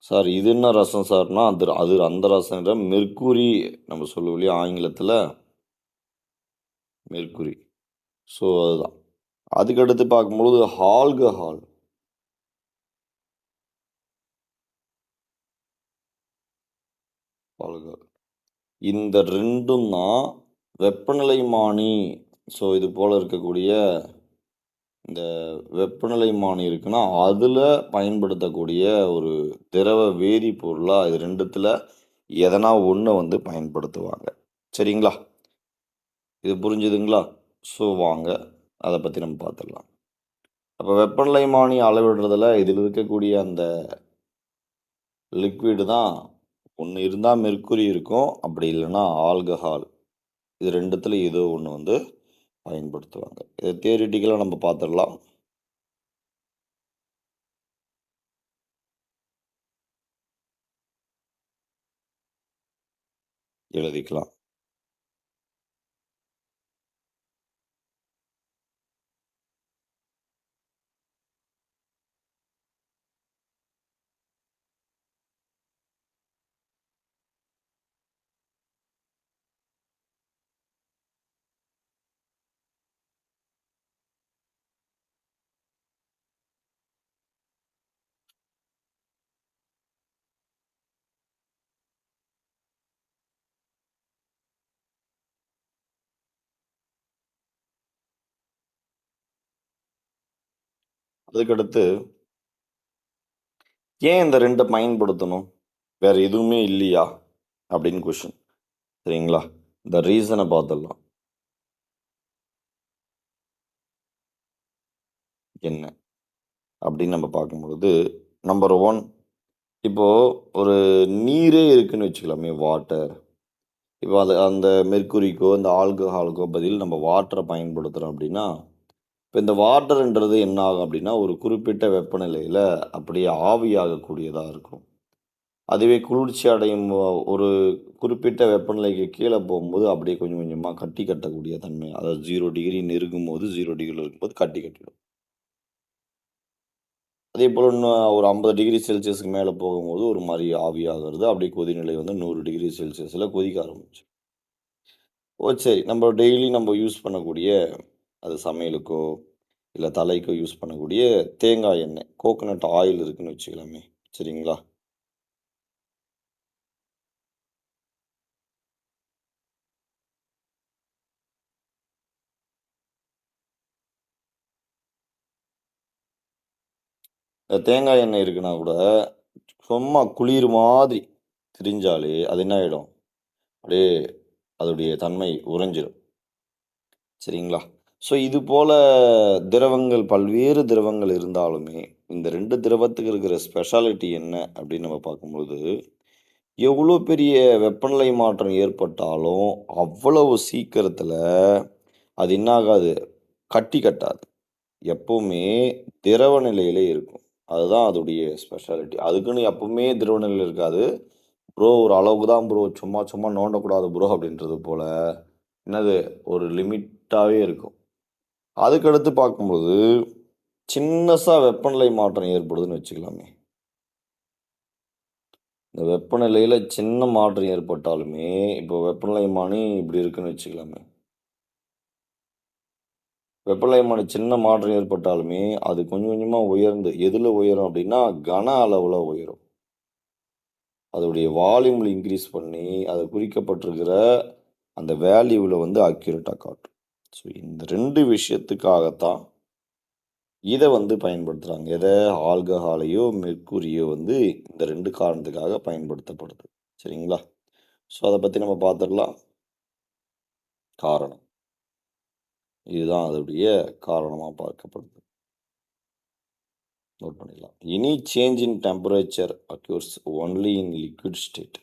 சார் இது என்ன ரசம் சார்னா, அது அது அந்த ரசம் இல்ல. மெர்க்குரி நம்ம சொல்லுவோம் இல்லையா ஆங்கிலத்தில, மெர்க்குரி. ஸோ அதுதான். அதுக்கடுத்து பார்க்கும்பொழுது ஆல்கஹால். ஆல்கஹால். இந்த 2ம் தான் வெப்பநிலைமானி. ஸோ இது போல இருக்கக்கூடிய இந்த வெப்பநிலைமானி இருக்குன்னா, அதுல பயன்படுத்தக்கூடிய ஒரு திரவ வேதிப்பொருளா இது 2த்துல எதனா ஒண்ண வந்து பயன்படுத்துவாங்க. சரிங்களா? இது புரிஞ்சுதுங்களா? ஸோ வாங்க, அத பத்தி நம்ம பார்த்துடலாம். அப்ப வெப்பநிலைமானி அளவிடுறதுல இதில இருக்கக்கூடிய அந்த லிக்விட் தான் ஒண்ணு இருந்தா மெர்க்குரி இருக்கும். அப்படி இல்லன்னா ஆல்கஹால். இது 2த்துல ஏதோ ஒண்ணு வந்து பயன்படுத்துவாங்க. இத தியரிட்டிக்கலா நம்ம பார்த்துடலாம். எழுதிக்கலாம். அதுக்கடுத்து ஏன் இந்த 2 பயன்படுத்தணும்? வேற எதுவுமே இல்லையா? அப்படின்னு கொஸ்டின். சரிங்களா? இந்த ரீசன பார்த்துடலாம். என்ன? அப்படின்னு நம்ம பார்க்கும்பொழுது, நம்பர் 1 இப்போ ஒரு நீரே இருக்குன்னு வச்சுக்கலாமே, வாட்டர். இப்போ அது அந்த மெர்க்குரிக்கோ, இந்த ஆல்கஹாலுக்கோ பதில் நம்ம வாட்டர பயன்படுத்துறோம் அப்படின்னா, இப்ப இந்த வாட்டர்ன்றது என்ன ஆகும் அப்படின்னா, ஒரு குறிப்பிட்ட வெப்பநிலையில அப்படியே ஆவியாகக்கூடியதா இருக்கும். அதுவே குளிர்ச்சி அடையும் ஒரு குறிப்பிட்ட வெப்பநிலைக்கு கீழ போகும்போது, அப்படியே கொஞ்சம் கொஞ்சமா கட்டி கட்டக்கூடிய தன்மை. அதாவது 0 டிகிரி நெருங்கும்போது 0 டிகிரில இருக்கும்போது கட்டி கட்டிடும். அதேபோல இன்னும் ஒரு 50 டிகிரி செல்சியஸ்க்கு மேல போகும்போது, ஒரு மாரி ஆவியாகிறது. அப்படியே கொதிநிலை வந்து 100 டிகிரி செல்சியஸ்ல கொதிக்க ஆரம்பிச்சுரும். ஓ! சரி. நம்ம டெய்லி நம்ம யூஸ் பண்ணக்கூடிய, அது சமையலுக்கோ, இல்ல தலைக்கோ யூஸ் பண்ணக்கூடிய தேங்காய் எண்ணெய், கோகனட் ஆயில் இருக்குன்னு வச்சுக்கலாமே. சரிங்களா? இந்த தேங்காய் எண்ணெய் இருக்குன்னா கூட, சும்மா குளிர் மாதிரி திரிஞ்சாலே, அது என்ன ஆயிடும்? அப்படியே அதோடைய தன்மை உறைஞ்சிரும். சரிங்களா? ஸோ இது போல திரவங்கள், பல்வேறு திரவங்கள் இருந்தாலுமே, இந்த 2 திரவத்துக்கு இருக்கிற ஸ்பெஷாலிட்டி என்ன அப்படின்னு நம்ம பார்க்கும்போது, எவ்வளோ பெரிய வெப்பநிலை மாற்றம் ஏற்பட்டாலும், அவ்வளவு சீக்கிரத்தில அது என்ன ஆகாது? கட்டி கட்டாது. எப்பவுமே திரவ நிலையிலே இருக்கும். அதுதான் அதோடைய ஸ்பெஷாலிட்டி. அதுக்குன்னு எப்பவுமே திரவ நிலையில இருக்காது. ப்ரோ ஒரு அளவுக்கு தான் ப்ரோ. சும்மா சும்மா நோண்டக்கூடாது ப்ரோ அப்படின்றது போல, என்னது ஒரு லிமிட்டாவே இருக்கும். அதுக்கடுத்து பார்க்கும்போது, சின்னசா வெப்பநிலை மாற்றம் ஏற்படுதுன்னு வச்சுக்கலாமே. இந்த வெப்பநிலையில சின்ன மாற்றம் ஏற்பட்டாலுமே, இப்போ வெப்பநிலைமானி இப்படி இருக்குன்னு வச்சுக்கலாமே. வெப்பநிலைமானி சின்ன மாற்றம் ஏற்பட்டாலுமே, அது கொஞ்சம் கொஞ்சமா உயர்ந்து எதுல உயரும் அப்படின்னா, கன அளவுல உயரும். அதோடைய வால்யூம்ல இன்கிரீஸ் பண்ணி, அது குறிக்கப்பட்டிருக்கிற அந்த வேல்யூல வந்து அக்யூரேட்டா காட்டும். ஸோ இந்த 2 விஷயத்துக்காகத்தான் இத வந்து பயன்படுத்துறாங்க. எத? ஆல்கஹாலையோ, மெர்க்குரியோ வந்து இந்த 2 காரணத்துக்காக பயன்படுத்தப்படுது. சரிங்களா? ஸோ அத பத்தி நம்ம பார்த்துடலாம். காரணம். இதுதான் அதோடைய காரணமா பார்க்கப்படுது. நோட் பண்ணிக்கலாம். Any change in temperature occurs only in liquid state.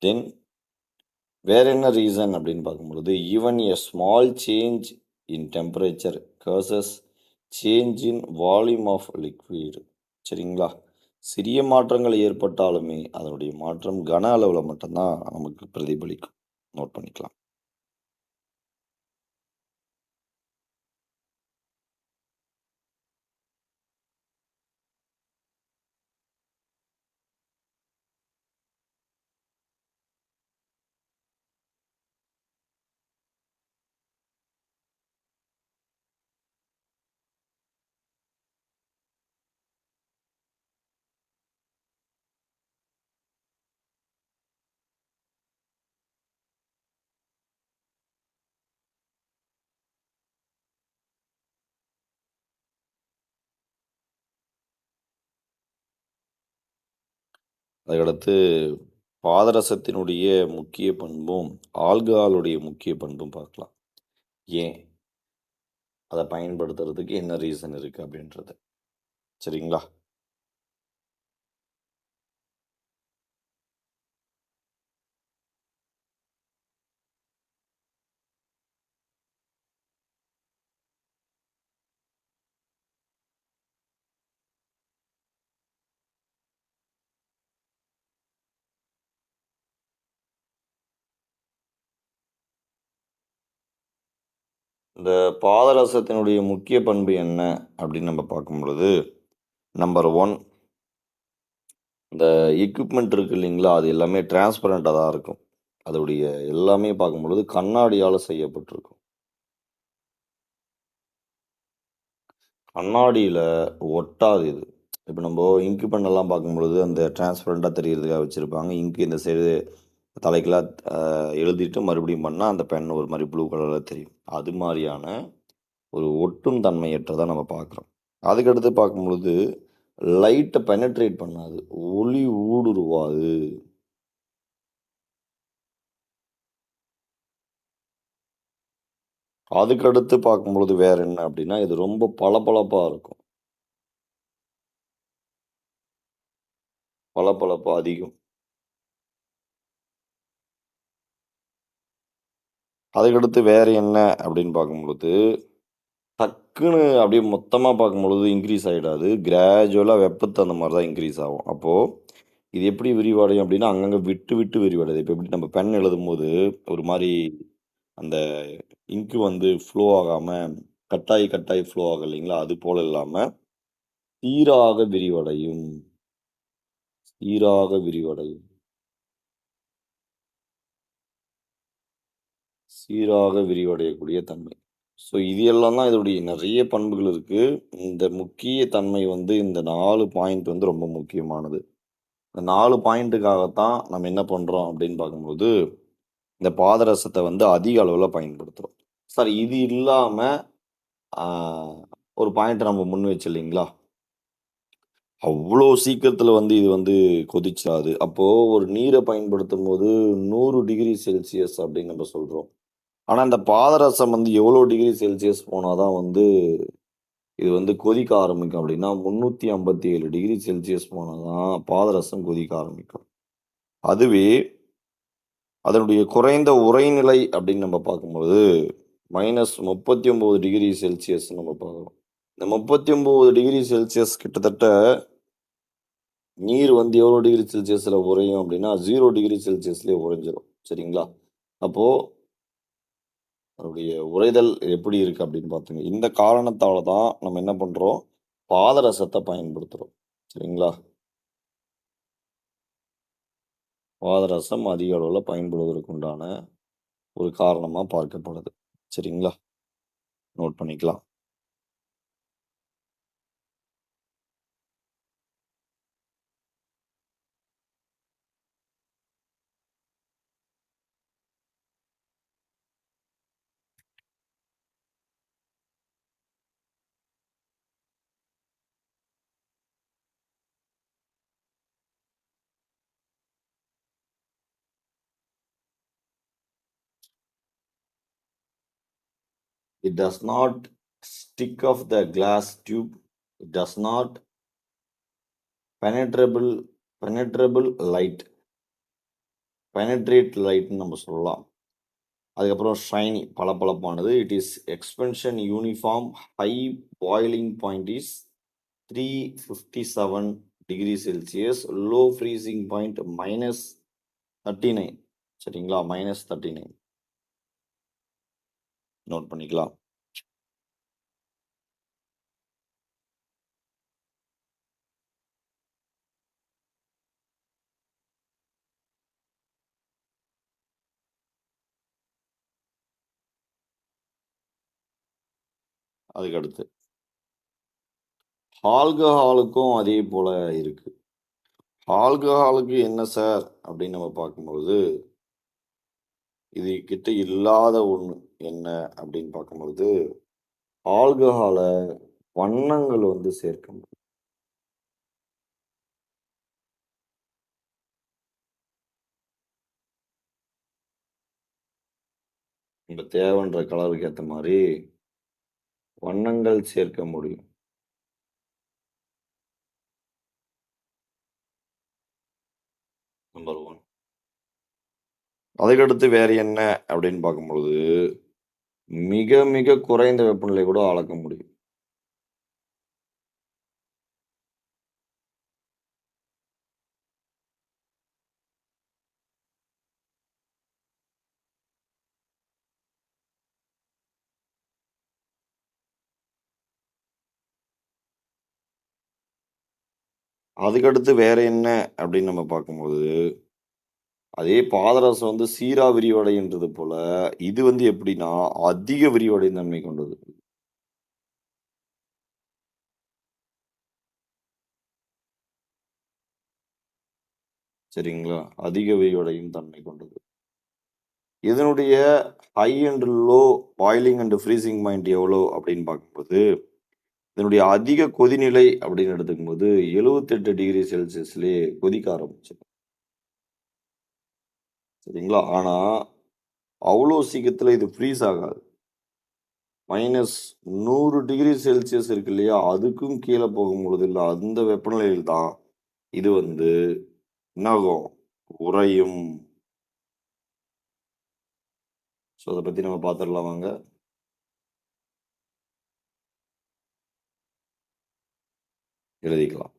Then வேற என்ன ரீசன் அப்படின்னு பார்க்கும்பொழுது, even a small change in temperature causes change in volume of liquid. சரிங்களா? சிறிய மாற்றங்கள் ஏற்பட்டாலுமே, அதனுடைய மாற்றம் கன அளவுல மட்டும் தான் நமக்கு பிரதிபலிக்கும். நோட் பண்ணிக்கலாம். அதுக்கடுத்து பாதரசத்தினுடைய முக்கிய பண்பும், ஆல்கஹாலுடைய முக்கிய பண்பும் பார்க்கலாம். ஏன்? அத பயன்படுத்துறதுக்கு என்ன ரீசன் இருக்கு அப்படின்றது. சரிங்களா? இந்த பாதரசத்தினுடைய முக்கிய பண்பு என்ன அப்படின்னு நம்ம பார்க்கும்பொழுது, நம்பர் 1 இந்த எக்யூப்மெண்ட் இருக்கு இல்லைங்களா? அது எல்லாமே டிரான்ஸ்பரண்டா தான் இருக்கும். அதோடைய எல்லாமே பார்க்கும்பொழுது கண்ணாடியால செய்யப்பட்டிருக்கும். கண்ணாடியில ஒட்டாது இது. இப்ப நம்ப இங்க் பென்னெல்லாம் பார்க்கும்பொழுது, அந்த டிரான்ஸ்பரண்டா தெரியறதுக்காக வச்சிருப்பாங்க. இங்க் இந்த சைடு தலைகீழா எழுதிட்டு மறுபடியும் பண்ணா, அந்த பென் ஒரு மாரி ப்ளூ கலர்ல தெரியும். அது மாரியான ஒரு ஒட்டும் தன்மையற்றத நம்ம பார்க்குறோம். அதுக்கடுத்து பார்க்கும்பொழுது, லைட்ட பெனட்ரேட் பண்ணாது. ஒளி ஊடுருவாது. அதுக்கடுத்து பார்க்கும்பொழுது வேற என்ன அப்டின்னா, இது ரொம்ப பளபளப்பா இருக்கும். பளபளப்பு அதிகம். அதுக்கடுத்து வேற என்ன அப்டின்னு பார்க்கும்பொழுது, டக்குனு அப்டியே மொத்தமா பார்க்கும்பொழுது இன்கிரீஸ் ஆயிடாது. கிராஜுவலா வெப்பத்து அந்த மாரி தான் இன்கிரீஸ் ஆகும். அப்போ இது எப்படி விரிவடையும் அப்டின்னா, அங்கங்க விட்டு, விட்டு விரிவடையுது. இப்ப எப்படி நம்ம பென் எழுதும்போது, ஒரு மாரி அந்த இங்க் வந்து ஃப்ளோ ஆகாம, கட்டாயி, கட்டாயி ஃப்ளோ ஆகும் இல்லைங்களா? அது போல இல்லாம, சீராக விரிவடையும். சீராக விரிவடையும். சீராக விரிவடையக்கூடிய தன்மை. ஸோ இது எல்லாம் தான் இதோடைய நெறைய பண்புகள் இருக்கு. இந்த முக்கிய தன்மை வந்து இந்த 4 பாயிண்ட் வந்து ரொம்ப முக்கியமானது. இந்த 4 பாயிண்ட்டுக்காகத்தான் நம்ம என்ன பண்றோம் அப்படின்னு பார்க்கும்போது, இந்த பாதரசத்த வந்து அதிக அளவுல பயன்படுத்துறோம். சார் இது இல்லாம ஆ ஒரு பாயிண்ட் நம்ம முன் வச்சோம் இல்லைங்களா? அவ்ளோ சீக்கிரத்தில வந்து இது வந்து கொதிச்சிராது. அப்போ ஒரு நீர பயன்படுத்தும்போது 100 டிகிரி செல்சியஸ் அப்படின்னு நம்ம சொல்றோம். ஆனா, இந்த பாதரசம் வந்து எவ்வளோ டிகிரி செல்சியஸ் போனா தான் வந்து இது வந்து கொதிக்க ஆரம்பிக்கும் அப்படின்னா, 357 டிகிரி செல்சியஸ் போனா தான் பாதரசம் கொதிக்க ஆரம்பிக்கும். அதுவே அதனுடைய குறைந்த உறைநிலை அப்படின்னு நம்ம பார்க்கும்போது, -39 டிகிரி செல்சியஸ் நம்ம பார்க்குறோம். இந்த 39 டிகிரி செல்சியஸ் கிட்டத்தட்ட நீர் வந்து எவ்வளோ டிகிரி செல்சியஸ்ல உறையும் அப்படின்னா, 0 டிகிரி செல்சியஸ்லயே உறைஞ்சிரும். சரிங்களா? அப்போ அதனுடைய உறைதல் எப்படி இருக்கு அப்படின்னு பார்த்துங்க. இந்த காரணத்தால தான் நம்ம என்ன பண்றோம்? பாதரசத்த பயன்படுத்துறோம். சரிங்களா? பாதரசம் அதிக அளவுல பயன்படுவதற்கு உண்டான ஒரு காரணமா பார்க்கப்படுது. சரிங்களா? நோட் பண்ணிக்கலாம். It does not stick off the glass tube. It does not penetrable penetrable light. Penetrate லைட்ன்னு நம்ம சொல்லலாம். அதுக்கப்புறம் ஷைனி பளபளப்பானது. It is expansion uniform high boiling point is 357 degree Celsius. Low freezing point -39. சரிங்களா? -39 நோட் பண்ணிக்கலாம். அதுக்கடுத்து ஆல்கஹாலுக்கும் அதே போல இருக்கு. ஆல்கஹாலுக்கு என்ன சார் அப்படின்னு நம்ம பார்க்கும்போது, இது கிட்ட இல்லாத ஒண்ணு என்ன அப்படின்னு பார்க்கும்பொழுது, ஆல்கஹால வண்ணங்கள் வந்து சேர்க்க முடியும். உங்க தேவைன்ற கலருக்கு ஏத்த மாரி வண்ணங்கள் சேர்க்க முடியும். நம்பர் 1. அதுக்கடுத்து வேற என்ன அப்படின்னு பார்க்கும்பொழுது, மிக மிக குறைந்த வெப்பநிலை கூட அளக்க முடியும். அதுக்கடுத்து வேற என்ன அப்படின்னு நம்ம பார்க்கும்போது, அதே பாதரசம் வந்து சீரா விரிவடைகின்றது போல, இது வந்து எப்படின்னா, அதிக விரிவடையும் தன்மை கொண்டது. சரிங்களா? அதிக விரிவடையும் தன்மை கொண்டது. இதனுடைய high and low boiling and freezing point எவ்வளோ அப்படின்னு பார்க்கும்போது, இதனுடைய அதிக கொதிநிலை அப்படின்னு எடுத்துக்கும்போது 78 டிகிரி செல்சியஸ்லயே கொதிக்க ஆரம்பிச்சுரும். சரிங்களா? ஆனா, அவ்வளோ சீக்கிரத்தில இது ஃப்ரீஸ் ஆகாது. -100 டிகிரி செல்சியஸ் இருக்கு இல்லையா? அதுக்கும் கீழ போகும்பொழுது இல்ல, அந்த வெப்பநிலையில் தான் இது வந்து என்னாகும்? உறையும். ஸோ, அத பத்தி நம்ம பார்த்துடலாம் வாங்க. எழுதிக்கலாம்.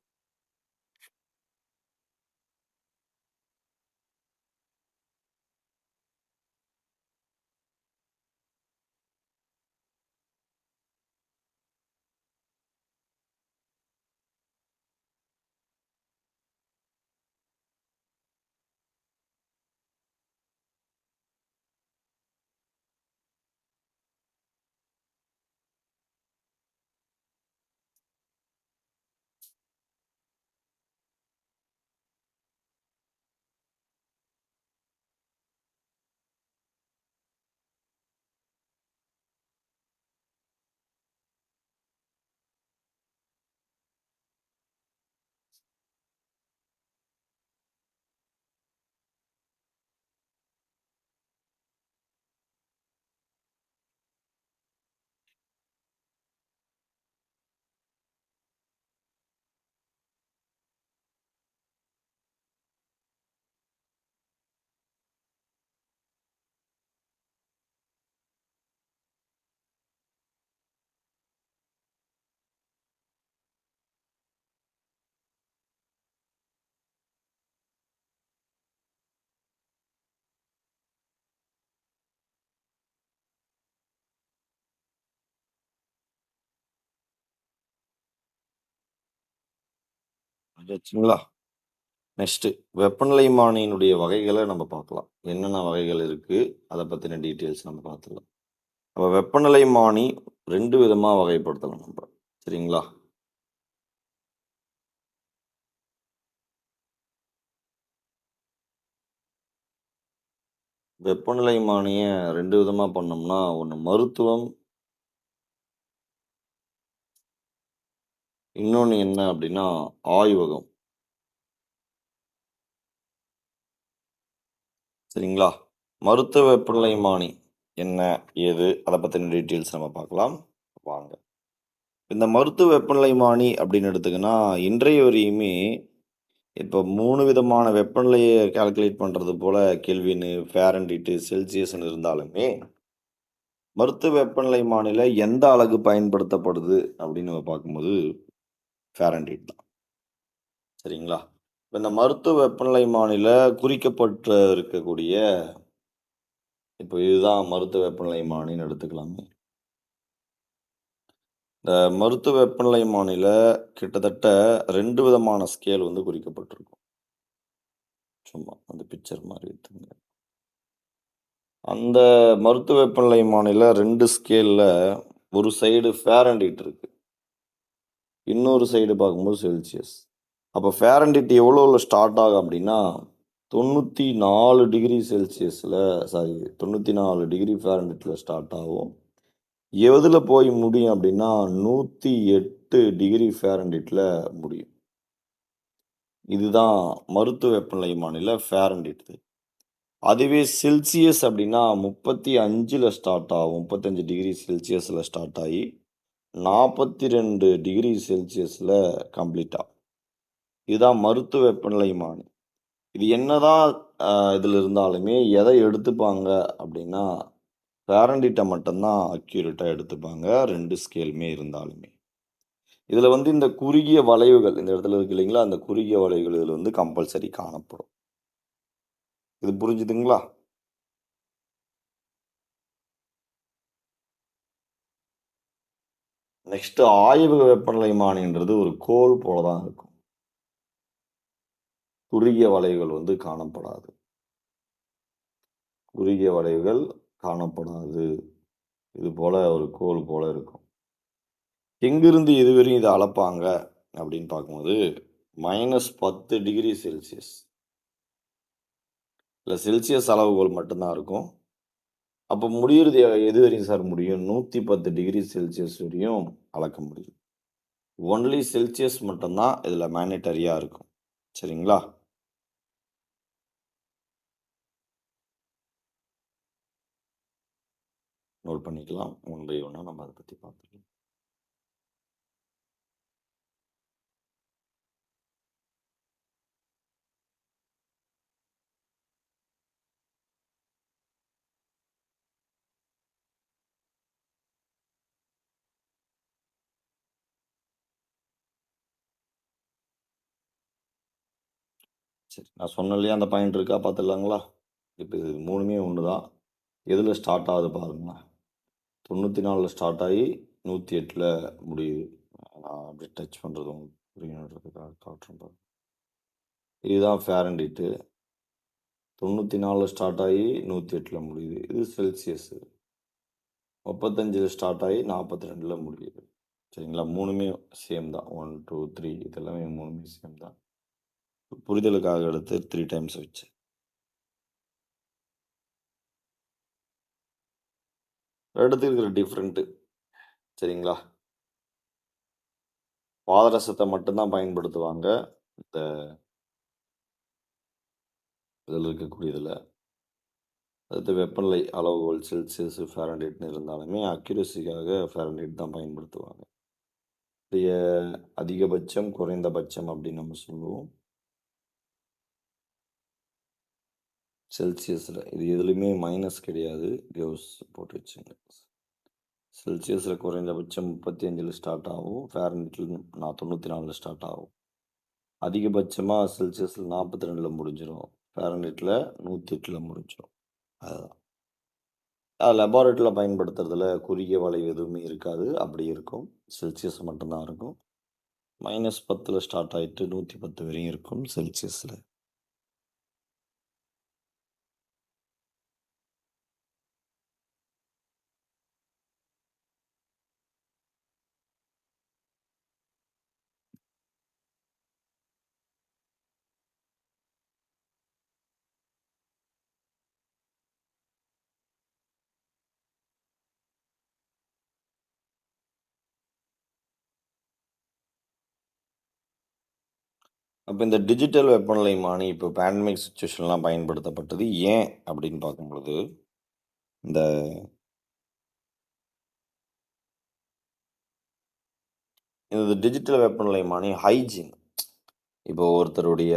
ஆச்சுங்களா? நெக்ஸ்ட்டு வெப்பநிலைமானியினுடைய வகைகள நம்ம பார்க்கலாம். என்னென்ன வகைகள் இருக்கு? அத பத்தின டீட்டெயில்ஸ் நம்ம பார்த்துடலாம். அப்ப வெப்பநிலைமானி 2 விதமா வகைப்படுத்தலாம் நம்ப. சரிங்களா? வெப்பநிலைமானிய 2 விதமா பண்ணோம்னா, ஒண்ணு மருத்துவம், இன்னொன்னு என்ன அப்டின்னா, ஆய்வகம். சரிங்களா? மருத்துவ வெப்பநிலைமானி என்ன? ஏது? அத பத்தின டீட்டெயில்ஸ் நம்ம பார்க்கலாம். வாங்க. இந்த மருத்துவ வெப்பநிலைமானி அப்படின்னு எடுத்துக்கினா, இன்றைய வரையுமே இப்ப 3 விதமான வெப்பநிலைய கால்குலேட் பண்றது போல கெல்வினு, ஃபாரன்ஹீட்டு, செல்சியஸ்ன்னு இருந்தாலுமே, மருத்துவ வெப்பநிலைமானில எந்த அலகு பயன்படுத்தப்படுது அப்படின்னு நம்ம பார்க்கும்போது, ஃபாரன்ஹீட் தான். சரிங்களா? இப்ப இந்த மருத்துவ வெப்பநிலைமானில குறிக்கப்பட்டு இருக்கக்கூடிய இப்ப இதுதான் மருத்துவ வெப்பநிலைமானின்னு எடுத்துக்கலாமே. இந்த மருத்துவ வெப்பநிலைமானில கிட்டத்தட்ட 2 விதமான ஸ்கேல் வந்து குறிக்கப்பட்டிருக்கும். சும்மா அந்த பிக்சர் மாரி எடுத்துங்க. அந்த மருத்துவ வெப்பநிலைமானில 2 ஸ்கேல்ல ஒரு சைடு ஃபாரன்ஹீட் இருக்கு. இன்னொரு சைடு பார்க்கும்போது செல்சியஸ். அப்ப ஃபாரன்ஹீட் எவ்வளோல ஸ்டார்ட் ஆகும் அப்டின்னா, 94 டிகிரி செல்சியஸ்ல சாரி 94 டிகிரி ஃபாரன்ஹீட்ல ஸ்டார்ட் ஆகும். எதுல போய் முடியும் அப்டின்னா, 108 டிகிரி ஃபாரன்ஹீட்ல முடியும். இதுதான் மருத்துவ வெப்பநிலைமானில ஃபாரன்ஹீட். அதுவே செல்சியஸ் அப்டின்னா 35ல ஸ்டார்ட் ஆகும். 35 டிகிரி செல்சியஸ்ல ஸ்டார்ட் ஆயி 42 டிகிரி செல்சியஸ்ல கம்ப்ளீட் ஆகும். இதுதான் மருத்துவ வெப்பநிலைமானி. இது என்னதான் இதுல இருந்தாலுமே எதை எடுத்துப்பாங்க அப்டின்னா, ஃபாரன்ஹீட்ட மட்டும் தான் அக்யூரேட்டா எடுத்துப்பாங்க. 2 ஸ்கேலுமே இருந்தாலுமே. இதுல வந்து இந்த குறுகிய வளைவுகள் இந்த இடத்துல இருக்கு இல்லைங்களா? அந்த குறுகிய வளைவுகள் இதுல வந்து கம்பல்சரி காணப்படும். இது புரிஞ்சுதுங்களா? நெக்ஸ்ட் ஆய்வக வெப்பநிலைமானின்றது ஒரு கோல் போல தான் இருக்கும். குறுகிய வளைவுகள் வந்து காணப்படாது. குறுகிய வளைவுகள் காணப்படாது. இது போல ஒரு கோல் போல இருக்கும். எங்கிருந்து எதுவரையும் இத அளப்பாங்க அப்படின்னு பார்க்கும்போது, -10 டிகிரி செல்சியஸ். இல்ல செல்சியஸ் அளவுகோல் மட்டும் தான் இருக்கும். அப்ப முடியிறது எது வரையும் சார் முடியும்? 110 டிகிரி செல்சியஸ் வரையும் அளக்க முடியும். ஒன்லி செல்சியஸ் மட்டும் தான் இதுல மேண்டட்டரியா இருக்கும். சரிங்களா? நோட் பண்ணிக்கலாம். ஒன் பை ஒன்னா நம்ம அத பத்தி பார்த்துக்கலாம். சரி. நான் சொன்னேன் இல்லையா அந்த பாயிண்ட் இருக்கா பார்த்துடலாங்களா? இப்ப இது 3மே ஒண்ணு தான். எதுல ஸ்டார்ட் ஆகுது பாருங்களேன். 94ல ஸ்டார்ட் ஆகி 108ல முடியுது. நான் அப்படியே டச் பண்றது உங்களுக்கு புரியணுன்றதுக்காக காட்டுறேன் பாருங்க. இதுதான் ஃபாரன்ஹீட்டு. 94ல ஸ்டார்ட் ஆகி 108ல முடியுது. இது செல்சியஸ். 35ல ஸ்டார்ட் ஆகி 42ல முடியுது. சரிங்களா? 3மே சேம் தான். 1, 2, 3 இதெல்லாமே 3மே சேம் தான். புரிதலுக்காக எடுத்து 3 டைம்ஸ் வச்சேன். ரெண்டுத்துக்கும் இருக்கிற டிஃப்ரெண்ட்டு. சரிங்களா? பாதரசத்த மட்டும் தான் பயன்படுத்துவாங்க. இந்த இதில இருக்கக்கூடியதில. அடுத்து வெப்பநிலை அளவுகோல் செல்சியஸ், ஃபாரன்ஹீட்ன்னு இருந்தாலுமே அக்யூரசிக்காக ஃபாரன்ஹீட் தான் பயன்படுத்துவாங்க. இதய அதிகபட்சம், குறைந்தபட்சம் அப்படின்னு நம்ம சொல்லுவோம். செல்சியஸ்ல. இது எதுலயுமே மைனஸ் கிடையாது. கிளவுஸ் போட்டு வச்சுங்க. செல்சியஸ்ல குறைந்தபட்சம் 35ல ஸ்டார்ட் ஆகும். ஃபாரன்ஹீட்ல 94ல ஸ்டார்ட் ஆகும். அதிகபட்சமா செல்சியஸ்ல 42ல முடிஞ்சிரும். ஃபாரன்ஹீட்ல 108ல முடிஞ்சிரும். அதுதான். லெபார்ட்டரியில பயன்படுத்துறதுல குறுகிய வளைவு எதுவுமே இருக்காது. அப்படி இருக்கும். செல்சியஸ் மட்டும் தான் இருக்கும். -10ல ஸ்டார்ட் ஆயிட்டு 110 வரையும் இருக்கும் செல்சியஸ்ல. அப்ப இந்த டிஜிட்டல் வெப்பநிலைமானி இப்ப பேண்டமிக் சிச்சுவேஷன்லாம் பயன்படுத்தப்பட்டது ஏன் அப்படின்னு பார்க்கும்பொழுது, இந்த இந்த டிஜிட்டல் வெப்பநிலைமானி ஹைஜீன் இப்போ ஒருத்தருடைய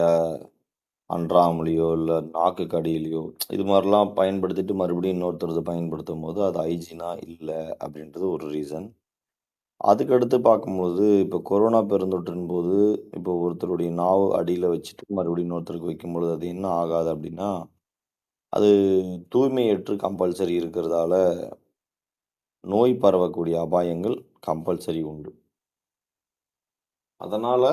அன்றாம்லயோ, இல்ல நாக்குக்கு அடியிலயோ இது மாரிலாம் பயன்படுத்திட்டு மறுபடியும் இன்னொருத்தரது பயன்படுத்தும்போது, அது ஹைஜீனா இல்ல அப்படின்றது ஒரு ரீசன். அதுக்கடுத்து பார்க்கும்போது, இப்போ கொரோனா பெருந்தொற்றின்போது, இப்போ ஒருத்தருடைய நாவு அடியில வச்சுட்டு மறுபடியும் இன்னொருத்தருக்கு வைக்கும்பொழுது, அது என்ன ஆகாது அப்படின்னா, அது தூய்மையற்று கம்பல்சரி இருக்கிறதால, நோய் பரவக்கூடிய அபாயங்கள் கம்பல்சரி உண்டு. அதனால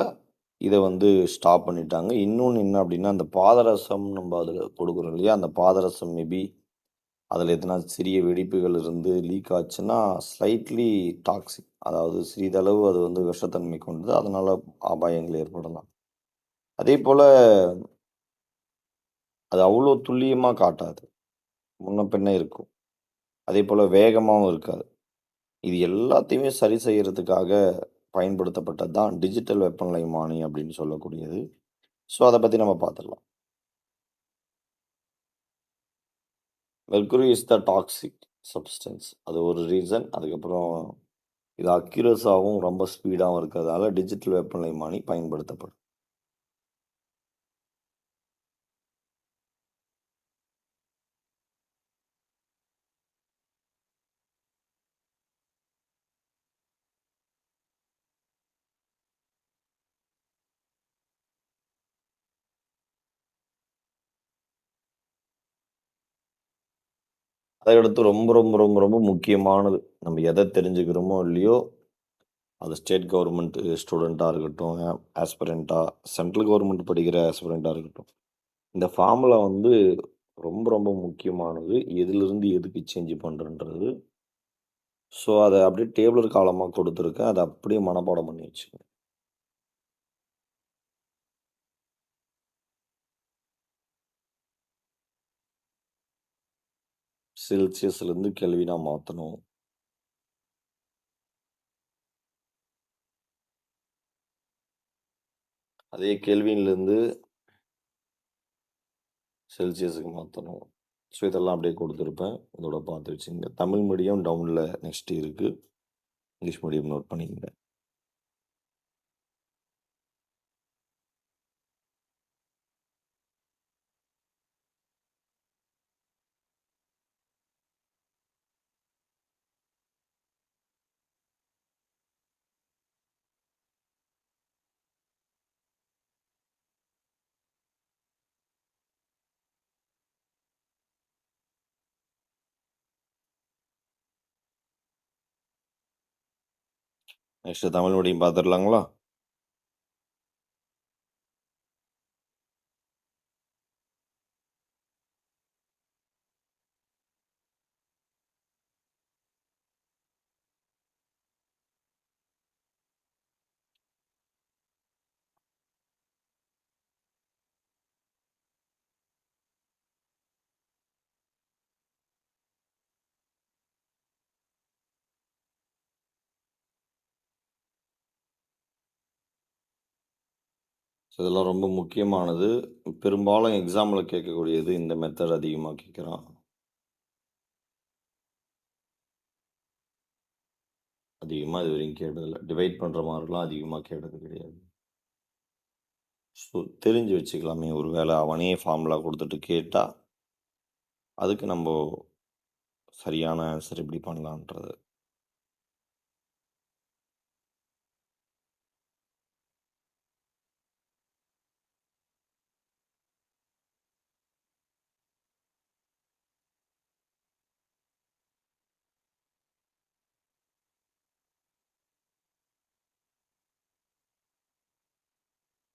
இத வந்து ஸ்டாப் பண்ணிட்டாங்க. இன்னொன்னு என்ன அப்படின்னா, அந்த பாதரசம் நம்ம அதில கொடுக்குறோம் இல்லையா? அந்த பாதரசம் மேபி அதில எதனா சிறிய வெடிப்புகள் இருந்து லீக் ஆச்சுன்னா, ஸ்லைட்லி டாக்ஸிக். அதாவது சிறிதளவு அது வந்து விஷத்தன்மை கொண்டது. அதனால அபாயங்கள் ஏற்படலாம். அதேபோல அது அவ்வளோ துல்லியமா காட்டாது. முன்ன பின்ன இருக்கும். அதேபோல வேகமாவும் இருக்காது. இது எல்லாத்தையுமே சரி செய்யறதுக்காக பயன்படுத்தப்பட்டது தான் டிஜிட்டல் வெப்பநிலைமானி அப்படின்னு சொல்லக்கூடியது. ஸோ, அத பத்தி நம்ம பார்த்துடலாம். Mercury is the toxic substance. அது ஒரு ரீசன். அதுக்கப்புறம் இது அக்யூரஸாவும் ரொம்ப ஸ்பீடாவும் இருக்கிறதால டிஜிட்டல் வெப்பநிலைமானி பயன்படுத்தப்படும். அத அடுத்து ரொம்ப ரொம்ப ரொம்ப ரொம்ப முக்கியமானது. நம்ம எத தெரிஞ்சுக்கிறோமோ இல்லையோ, அது ஸ்டேட் கவர்மெண்ட் ஸ்டூடெண்ட்டா இருக்கட்டும், ஆஸ்பிரண்டா, சென்ட்ரல் கவர்மெண்ட் படிக்கிற ஆஸ்பிரண்டா இருக்கட்டும். இந்த ஃபார்முலா வந்து ரொம்ப ரொம்ப முக்கியமானது. எதிலிருந்து எதுக்கு சேஞ்ச் பண்றன்றது. ஸோ, அத அப்படியே டேபிளர் காலமா கொடுத்துருக்கேன். அத அப்படியே மனப்பாடம் பண்ணி வச்சுக்கங்க. செல்சியஸ்லேருந்து கெல்வினா மாத்தணும். அதே கெல்வின்லேருந்து செல்சியஸுக்கு மாத்தணும். ஸோ, இதெல்லாம் அப்படியே கொடுத்துருப்பேன். இதோட பார்த்து வச்சுக்கங்க. தமிழ் மீடியம் டவுன்ல நெக்ஸ்ட் இருக்கு. இங்கிலீஷ் மீடியம் நோட் பண்ணிக்கங்க. நெக்ஸ்ட் தமிழ் மீடியம் பார்த்துடலாங்களா? ஸோ, இதெல்லாம் ரொம்ப முக்கியமானது. பெரும்பாலும் எக்ஸாம்ல கேட்கக்கூடியது இந்த மெத்தட் அதிகமா கேட்குறான். அதிகமா இதுவரையும் கேட்டதில்ல. டிவைட் பண்ற மாரிலாம் அதிகமா கேட்டது கிடையாது. ஸோ, தெரிஞ்சு வச்சுக்கலாமே. ஒரு வேள அவனே ஃபார்முலா குடுத்துட்டு கேட்டா, அதுக்கு நம்போ சரியான ஆன்சர் எப்படி பண்ணலான்றது.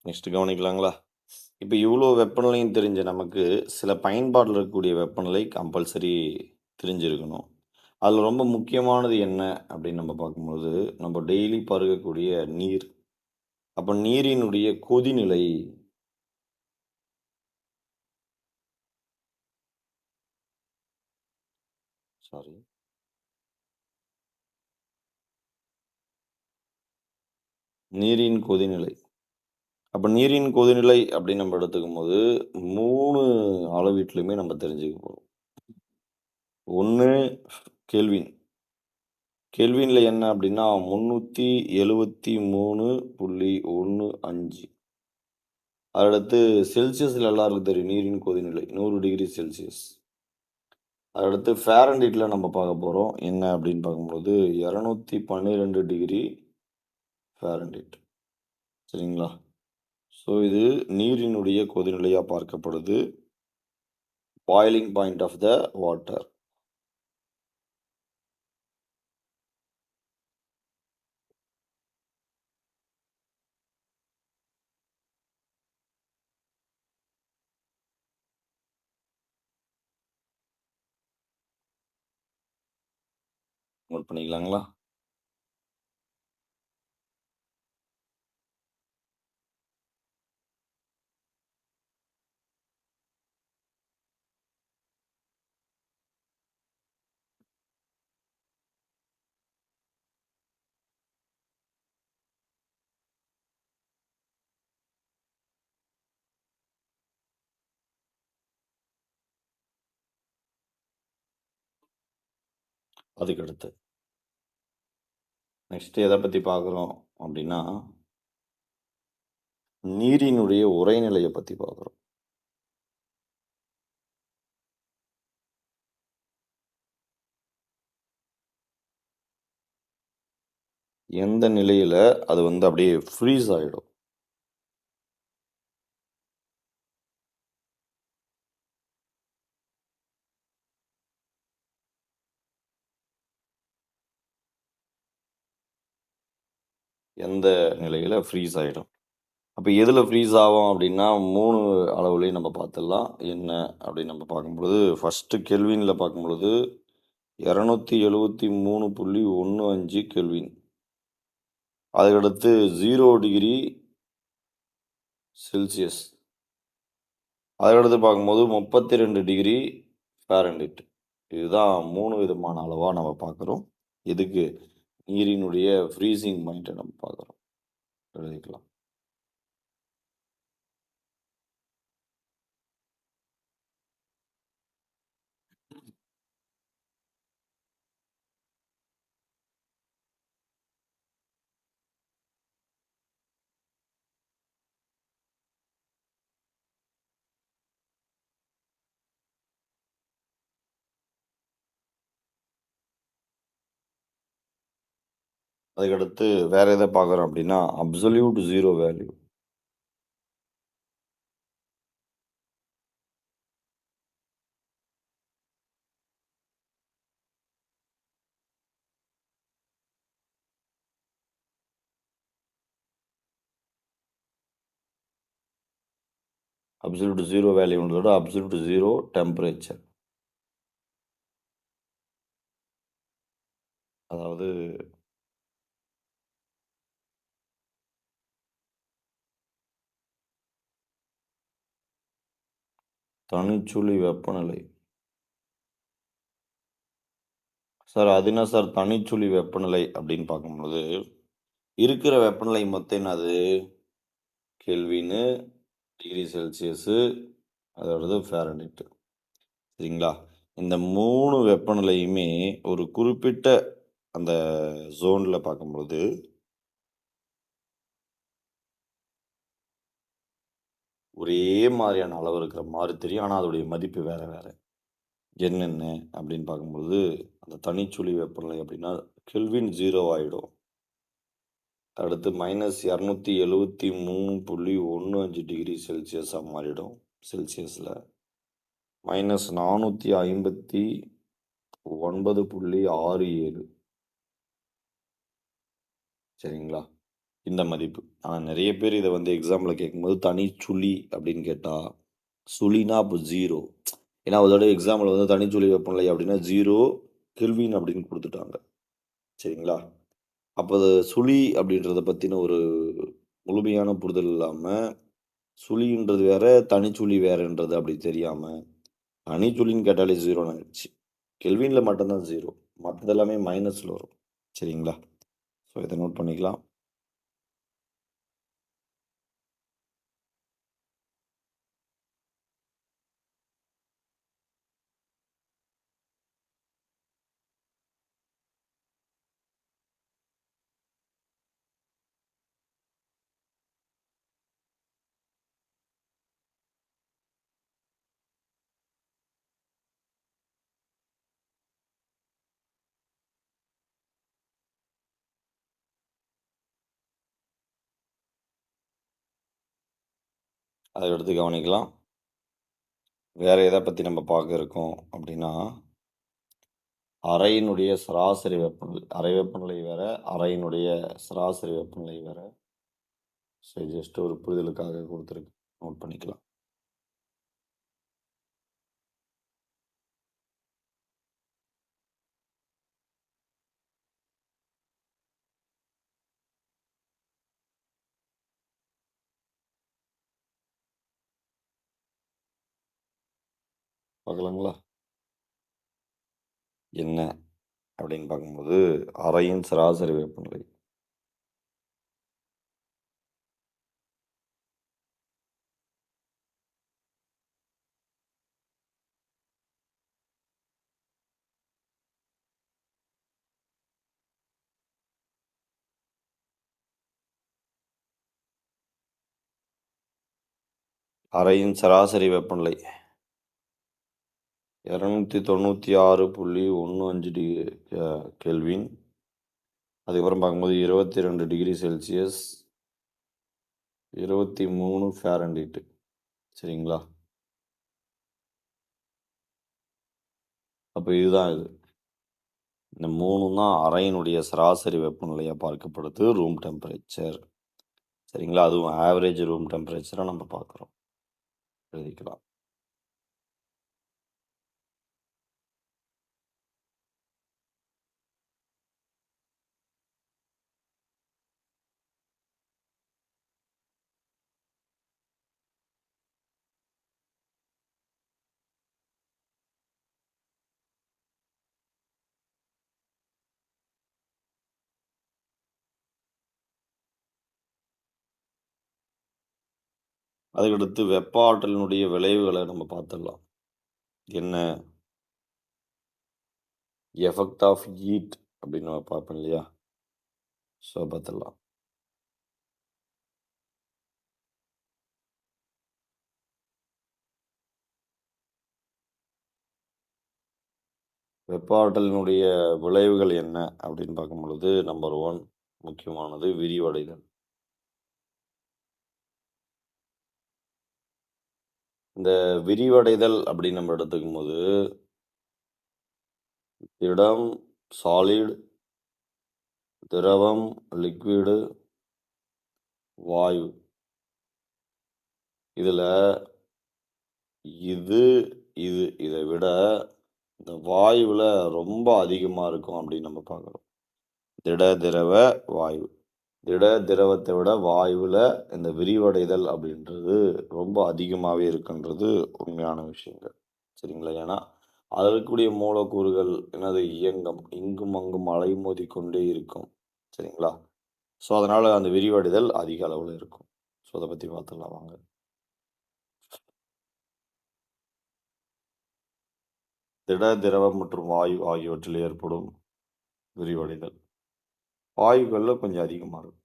நெக்ஸ்ட் கவனிக்கலாங்களா? இப்ப இவ்ளோ வெப்பநிலையும் தெரிஞ்ச நமக்கு, சில பயன்பாடுல இருக்கக்கூடிய வெப்பநிலை கம்பல்சரி தெரிஞ்சிருக்கணும். அதுல ரொம்ப முக்கியமானது என்ன அப்படின்னு நம்ம பார்க்கும்போது, நம்ம டெய்லி பருகக்கூடிய நீர். அப்ப நீரினுடைய கொதிநிலை சாரி. நீரின் கொதிநிலை. அப்ப நீரின் கொதிநிலை அப்படின்னு நம்ம எடுத்துக்கும்போது, 3 அளவீட்டிலுமே நம்ம தெரிஞ்சுக்க போறோம். 1 கெல்வின். கெல்வின்ல என்ன அப்படின்னா 373.15. அடுத்து செல்சியஸ்ல எல்லாருக்கும் தெரியும் நீரின் கொதிநிலை 100 டிகிரி செல்சியஸ். அடுத்து ஃபாரன்ஹீட்ல நம்ம பார்க்க போறோம். என்ன அப்படின்னு பார்க்கும்போது 212 டிகிரி ஃபாரன்ஹீட். சரிங்களா? ஸோ இது நீரினுடைய கொதிநிலையா பார்க்கப்படுது. Boiling point of the water. Note பண்ணிக்கலாங்களா? அதுக்கடுத்து. நெக்ஸ்ட் எத பத்தி பார்க்குறோம் அப்படின்னா, நீரினுடைய உறைநிலைய பத்தி பார்க்குறோம். எந்த நிலையில அது வந்து அப்படியே ஃப்ரீஸ் ஆயிடும். எந்த நிலையில ஃப்ரீஸ் ஆயிடும். அப்ப எதுல ஃப்ரீஸ் ஆகும் அப்படின்னா, 3 அளவுலயும் நம்ம பார்த்துடலாம். என்ன அப்படின்னு நம்ம பார்க்கும்பொழுது, ஃபர்ஸ்ட்டு கெல்வின்ல பார்க்கும்பொழுது 273.15 கெல்வின். அதுக்கடுத்து 0 டிகிரி செல்சியஸ். அதுக்கடுத்து பார்க்கும்போது 32 டிகிரி ஃபாரன்ஹீட். இதுதான் 3 விதமான அளவா நம்ம பார்க்குறோம். எதுக்கு? நீரினுடைய ஃப்ரீசிங் பாயிண்ட்ட நம்ம பார்க்குறோம். எழுதிக்கலாம். அதுக்கடுத்து வேற எத பார்க்குறோம் அப்படின்னா, அப்சல்யூட் 0 வேல்யூ. அப்சல்யூட் 0 வேல்யூன்றத அப்சல்யூட் 0 டெம்பரேச்சர். அதாவது தனிச்சுழி வெப்பநிலை. சார் அது என்ன சார் தனிச்சுழி வெப்பநிலை அப்படின்னு பார்க்கும்பொழுது, இருக்கிற வெப்பநிலை மொத்தம் என்னது? கெல்வினு, டிகிரி செல்சியஸு, அதோடது ஃபாரன்ஹீட். சரிங்களா? இந்த 3 வெப்பநிலையுமே ஒரு குறிப்பிட்ட அந்த ஜோன்ல பார்க்கும்பொழுது ஒரே மாதிரியான அளவு இருக்கிற மாரி தெரியும். ஆனா, அதோடைய மதிப்பு வேற வேற. என்னென்ன அப்படின்னு பார்க்கும்பொழுது, அந்த தனிச்சுழி வெப்பநிலை அப்படின்னா, கெல்வின் 0 ஆயிடும். அடுத்து -273.15 டிகிரி செல்சியஸா மாறிடும். செல்சியஸ்ல. -459.67 சரிங்களா? இந்த மதிப்பு. ஆனா நெறைய பேர் இத வந்து எக்ஸாம்ல கேட்கும்போது தனிச்சுழி அப்படின்னு கேட்டா, சுழினா அப்போ 0. ஏன்னா ஒரு தடவ எக்ஸாம்ல வந்து தனிச்சுழி வெப்பநிலை அப்படின்னா 0 கெல்வின் அப்படின்னு குடுத்துட்டாங்க. சரிங்களா? அப்ப அது சுழி அப்படின்றத பத்தின ஒரு முழுமையான புரிதல் இல்லாம, சுழின்றது வேற, தனிச்சுழி வேறன்றது அப்படி தெரியாம, தனிச்சுழின்னு கேட்டாலே 0ன்னு ஆயிடுச்சு. கெல்வின்ல மட்டும் தான் 0. மத்தது எல்லாமே மைனஸ்ல வரும். சரிங்களா? ஸோ இத நோட் பண்ணிக்கலாம். அத எடுத்து கவனிக்கலாம். வேற எத பத்தி நம்ம பார்க்க இருக்கோம் அப்படின்னா, அறையினுடைய சராசரி வெப்பநிலை. அறை வெப்பநிலை வேற, அறையினுடைய சராசரி வெப்பநிலை வேற. ஸோ ஜஸ்ட் ஒரு புரிதலுக்காக குடுத்துருக்கு. நோட் பண்ணிக்கலாம். பார்க்கலாங்களா? என்ன அப்படின்னு பார்க்கும்போது, அறையின் சராசரி வெப்பநிலை. அறையின் சராசரி வெப்பநிலை 296.15 கெல்வின். அதுக்கப்புறம் பார்க்கும்போது 22 டிகிரி செல்சியஸ், 23 ஃபாரன்ஹீட். சரிங்களா? அப்ப இதுதான் இது. இந்த 3ம் தான் அறையினுடைய சராசரி வெப்பநிலையா பார்க்கப்படுது. Room temperature. சரிங்களா? அதுவும் ஆவரேஜ் ரூம் டெம்பரேச்சரா நம்ம பார்க்குறோம். எழுதிக்கலாம். அதுக்கடுத்து வெப்ப ஆற்றலினுடைய விளைவுகள நம்ம பார்த்துடலாம். என்ன? எஃபெக்ட் ஆஃப் ஹீட் அப்படின்னு நம்ம பார்ப்போம் இல்லையா? ஸோ பார்த்துடலாம். வெப்ப ஆற்றலினுடைய விளைவுகள் என்ன அப்படின்னு பார்க்கும்பொழுது, நம்பர் 1 முக்கியமானது விரிவடைதல். இந்த விரிவடைதல் அப்படின்னு நம்ம எடுத்துக்கும்போது, திடம், சாலிட், திரவம், லிக்விடு, வாயு. இதுல இது, இத விட இந்த வாயுவுல ரொம்ப அதிகமா இருக்கும் அப்படின்னு நம்ம பார்க்குறோம். திட, திரவ, வாயு. திட, திரவத்த விட வாயுவுல இந்த விரிவடைதல் அப்படின்றது ரொம்ப அதிகமாவே இருக்குன்றது உண்மையான விஷயங்கள். சரிங்களா? ஏன்னா, அதில இருக்கக்கூடிய மூலக்கூறுகள் என்னது இயங்கம். இங்கும் அங்கும் அலைமோதிக் கொண்டே இருக்கும். சரிங்களா? ஸோ, அதனால அந்த விரிவடைதல் அதிக அளவுல இருக்கும். ஸோ, அத பத்தி பார்த்துடலாம் வாங்க. திட, திரவம் மற்றும் வாயு ஆகியவற்றில் ஏற்படும் விரிவடைதல். வாயுக்கள்ல கொஞ்சம் அதிகமா இருக்கும்.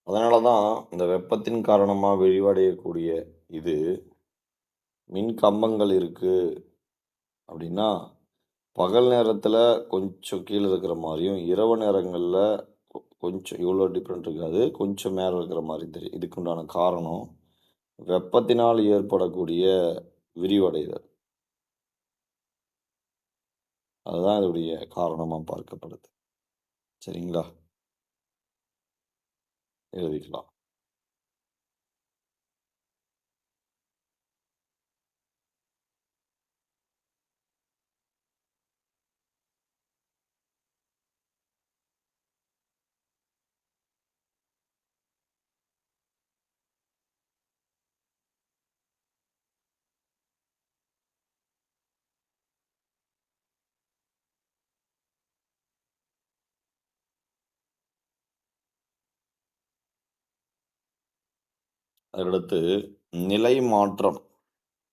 அதனால தான் இந்த வெப்பத்தின் காரணமா விரிவடையக்கூடிய இது மின் கம்பங்கள் இருக்கு அப்படின்னா, பகல் நேரத்தில கொஞ்சம் கீழ இருக்கிற மாரியும், இரவு நேரங்கள்ல கொஞ்சம் இவ்வளோ டிஃப்ரெண்ட் இருக்காது. கொஞ்சம் மேல இருக்கிற மாரி தெரியும். இதுக்கு உண்டான காரணம், வெப்பத்தினால் ஏற்படக்கூடிய விரிவடைதல். அதுதான் இதோடைய காரணமா பார்க்கப்படுது. சரிங்களா? எழுதிக்கலாம். அதுக்கடுத்து நிலை மாற்றம்.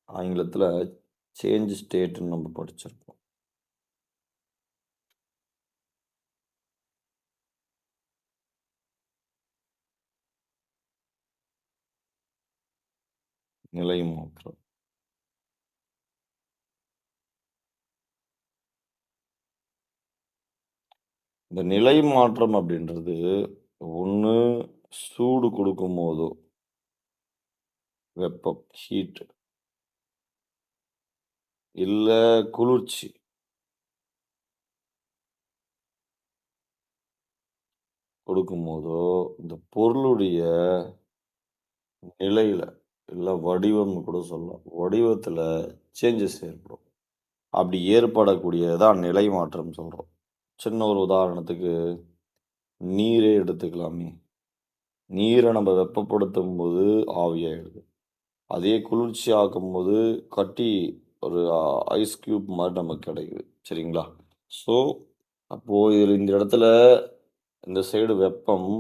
ஆங்கிலத்தில சேஞ்ச் ஸ்டேட்ன்னு நம்ம படிச்சிருப்போம். நிலை மாற்றம். இந்த நிலை மாற்றம் அப்படின்றது, ஒண்ணு சூடு குடுக்கும்போதோ, வெப்பம் ஹீட் இல்ல குளிர்ச்சி கொடுக்கும்போதோ, இந்த பொருளுடைய நிலையில, இல்ல வடிவம்னு கூட சொல்லலாம். வடிவத்தில சேஞ்சஸ் ஏற்படும். அப்படி ஏற்படக்கூடியது தான் நிலை மாற்றம் சொல்றோம். சின்ன ஒரு உதாரணத்துக்கு, நீரே எடுத்துக்கலாமே. நீர நம்ம வெப்பப்படுத்தும்போது ஆவியாயிடுது. அதே குளிர்ச்சி ஆக்கும்போது கட்டி ஒரு ஐஸ் கியூப் மாரி நமக்கு கிடைக்குது. சரிங்களா? ஸோ, அப்போ இதுல இந்த இடத்துல இந்த சைடு வெப்பம்,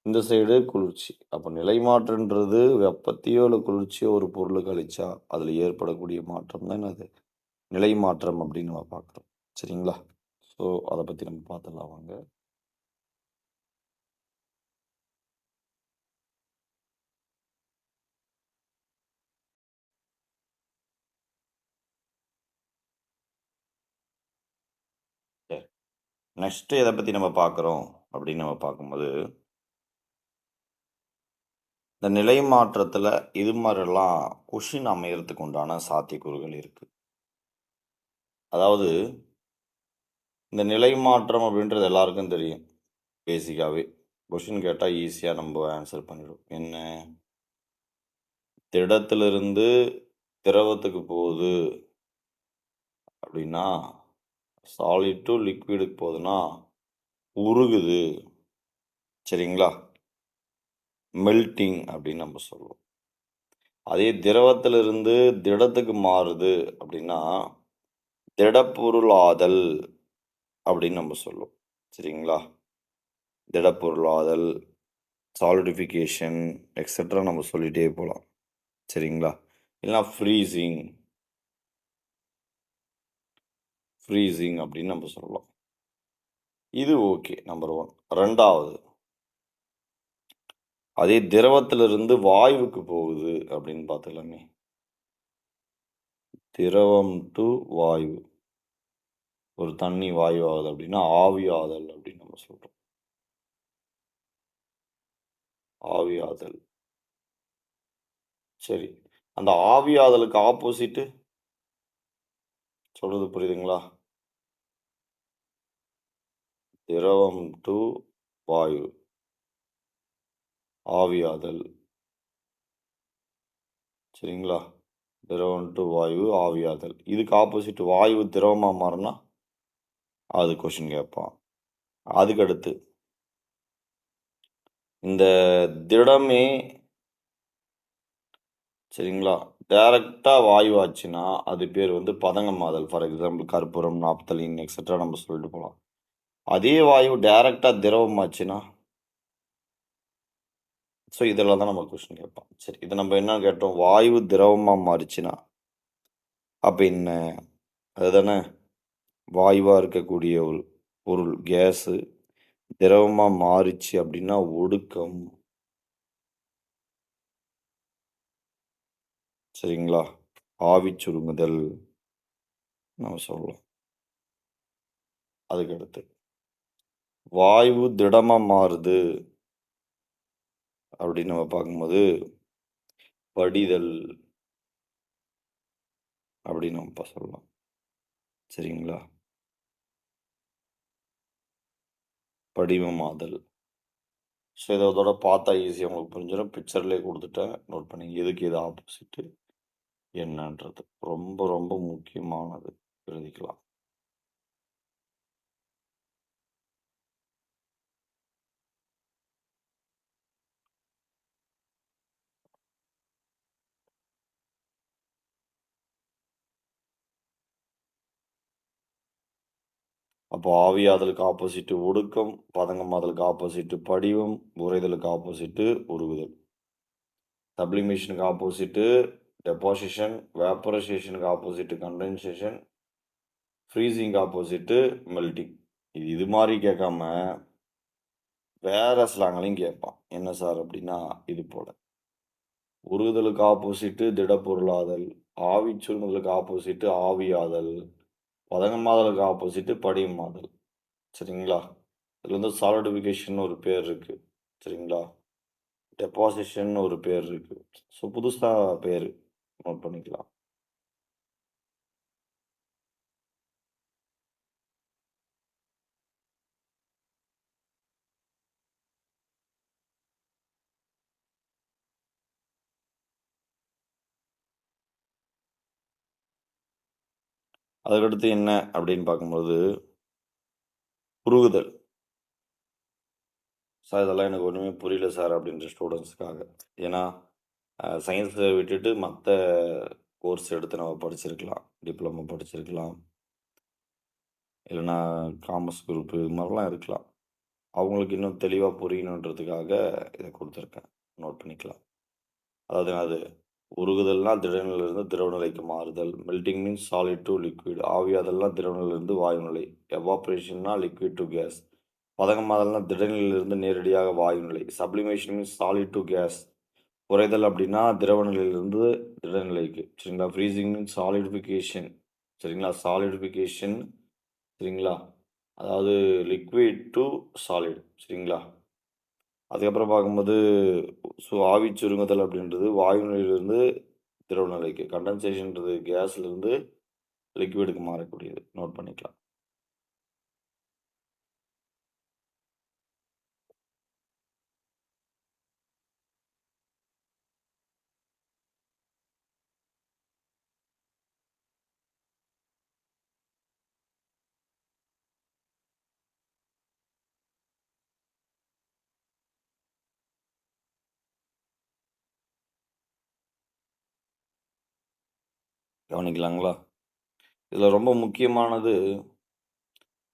இந்த சைடு குளிர்ச்சி. அப்ப நிலை மாற்றம்ன்றது வெப்பத்தையோ, இல்ல குளிர்ச்சியோ ஒரு பொருளுக்கு அளிச்சா, அதுல ஏற்படக்கூடிய மாற்றம் தான் என்னது? நிலை மாற்றம் அப்படின்னு நம்ம பார்க்குறோம். சரிங்களா? ஸோ, அத பத்தி நம்ம பார்த்துடலாம் வாங்க. சரி. நெக்ஸ்ட்டு எத பத்தி நம்ம பார்க்குறோம் அப்படின்னு நம்ம பார்க்கும்போது, இந்த நிலை மாற்றத்துல இது மாரிலாம் கொஷின் அமையறதுக்கு உண்டான சாத்தியக்கூறுகள் இருக்கு. அதாவது இந்த நிலை மாற்றம் அப்படின்றது எல்லாருக்கும் தெரியும். பேசிக்காவே. கொஸ்டின் கேட்டா ஈஸியா நம்ம ஆன்சர் பண்ணிடுவோம். என்ன? திடத்திலிருந்து திரவத்துக்கு போகுது அப்படின்னா, சாலிட் டூ லிக்விடுக்கு போகுதுன்னா, உருகுது. சரிங்களா? மெல்ட்டிங் அப்படின்னு நம்ம சொல்லுவோம். அதே திரவத்திலிருந்து திடத்துக்கு மாறுது அப்படின்னா, திடப்பொருளாதல் அப்படின்னு நம்ம சொல்லுவோம். சரிங்களா? திடப்பொருளாதல், சாலிடிஃபிகேஷன் எக்ஸெட்ரா நம்ம சொல்லிட்டே போலாம். சரிங்களா? இல்லனா ஃப்ரீசிங் ஃப்ரீசிங் அப்படின்னு நம்ம சொல்லலாம். இது ஓகே. நம்பர் 1. 2வது, அதே திரவத்திலிருந்து வாயுவுக்கு போகுது அப்படின்னு பார்த்துக்கலாமே. திரவம் டூ வாயு. ஒரு தண்ணி வாயு ஆகுது அப்படின்னா, ஆவியாதல் அப்படின்னு நம்ம சொல்றோம். ஆவியாதல். சரி. அந்த ஆவியாதலுக்கு ஆப்போசிட்டு சொல்றது புரியுதுங்களா? திரவம் டூ வாயு. ஆவியாதல். சரிங்களா? திரவம் டூ வாயு, ஆவியாதல். இதுக்கு ஆப்போசிட் வாயு திரவமா மாறுனா, அது கொஸ்டின் கேட்பான். அதுக்கடுத்து, இந்த திடமே சரிங்களா, டைரக்ட்டா வாயுவாச்சுன்னா, அது பேர் வந்து பதங்கமாதல். ஃபார் எக்ஸாம்பிள் கற்பூரம், நாப்தலீன் எக்ஸெட்ரா நம்ம சொல்லிட்டு போலாம். அதே வாயு டைரக்ட்டா திரவமாச்சுன்னா, ஸோ இதெல்லாம் தான் நம்ம கொஸ்டின் கேட்பான். சரி, இத நம்ம என்ன கேட்டோம்? வாயு திரவமா மாறுச்சுன்னா, அப்ப என்ன? அதுதானே? வாயுவா இருக்கக்கூடிய ஒரு பொருள், கேஸு திரவமா மாறுச்சு அப்படின்னா ஒடுக்கம். சரிங்களா? ஆவி சுருங்குதல் நம்ம சொல்லலாம். அதுக்கடுத்து, வாயு திடமா மாறுது அப்படின்னு நம்ம பார்க்கும்போது, படிதல் அப்படின்னு நம்ம சொல்லலாம். சரிங்களா? படிவமாதல். ஸோ இதோட பார்த்தா ஈஸியா உங்களுக்கு புரிஞ்சிடும். பிக்சர்லயே குடுத்துட்டேன். நோட் பண்ணிக்கங்க. எதுக்கு எது ஆப்போசிட்டு என்னன்றது. ரொம்ப ரொம்ப முக்கியமானது. எழுதிக்கலாம். அப்போ ஆவியாதலுக்கு ஆப்போசிட் ஒடுக்கம், பதங்கமாதலுக்கு ஆப்போசிட் படிவம், உறைதலுக்கு ஆப்போசிட் உருகுதல். சப்ளிமேஷனுக்கு ஆப்போசிட் டெபாசிஷன், வேப்பரைசேஷனுக்கு ஆப்போசிட் கண்டென்சேஷன், ஃப்ரீசிங்க்கு ஆப்போசிட் மெல்டிங். இது மாரி கேட்காம, வேற ஸ்லாங்லையும் கேட்பான். என்ன சார் அப்படின்னா, இது போல. உருகுதலுக்கு ஆப்போசிட் திடப்பொருளாதல், ஆவிச் சுருங்குதலுக்கு ஆப்போசிட் ஆவியாதல், பதங்கமாதலுக்கு ஆப்போசிட் படிகமாதல். சரிங்களா? இதுல வந்து சாலிடிஃபிகேஷன் ஒரு பேர் இருக்கு. சரிங்களா? டெபாசிஷன் ஒரு பேர் இருக்கு. ஸோ புதுசா பேரு. நோட் பண்ணிக்கலாம். அதுக்கடுத்து என்ன அப்படின்னு பார்க்கும்போது, உருகுதல். சார் இதெல்லாம் எனக்கு ஒண்ணுமே புரியல சார் அப்படின்ற ஸ்டூடண்ட்ஸ்க்காக. ஏன்னா, சயின்ஸ விட்டுட்டு மத்த கோர்ஸ் எடுத்து நம்ம படிச்சிருக்கலாம். டிப்ளமோ படிச்சிருக்கலாம். இல்லன்னா காமர்ஸ் குரூப் இது மாரிலாம் இருக்கலாம். அவங்களுக்கு இன்னும் தெளிவா புரியணுன்றதுக்காக இத குடுத்துருக்கேன். நோட் பண்ணிக்கலாம். அதாவது அது உருகுதல்னா திடநிலையிலிருந்து திரவ நிலைக்கு மாறுதல். Melting means solid to liquid. ஆவியாதல்னா திரவ நிலையிலிருந்து வாயு நிலை. எவாப்பரேஷன்னா லிக்விட் டூ கேஸ். பதகமாதல்னா திடநிலையிலிருந்து நேரடியாக வாயு நிலை. Sublimation means solid to gas. உறைதல் அப்படின்னா திரவ நிலையிலிருந்து திடநிலைக்கு. சரிங்களா? Freezing means solidification. சரிங்களா? சாலிடிஃபிகேஷன் சரிங்களா? அதாவது லிக்விட் டூ சாலிட். சரிங்களா? அதுக்கப்புறம் பார்க்கும்போது, ஆவி சுருங்குதல் அப்படின்றது வாயு நிலையிலிருந்து திரவ நிலைக்கு. கண்டென்சேஷன்றது கேஸ்லேருந்து லிக்விடுக்கு மாறக்கூடியது. நோட் பண்ணிக்கலாம். கவனிக்கலாங்களா? இதில ரொம்ப முக்கியமானது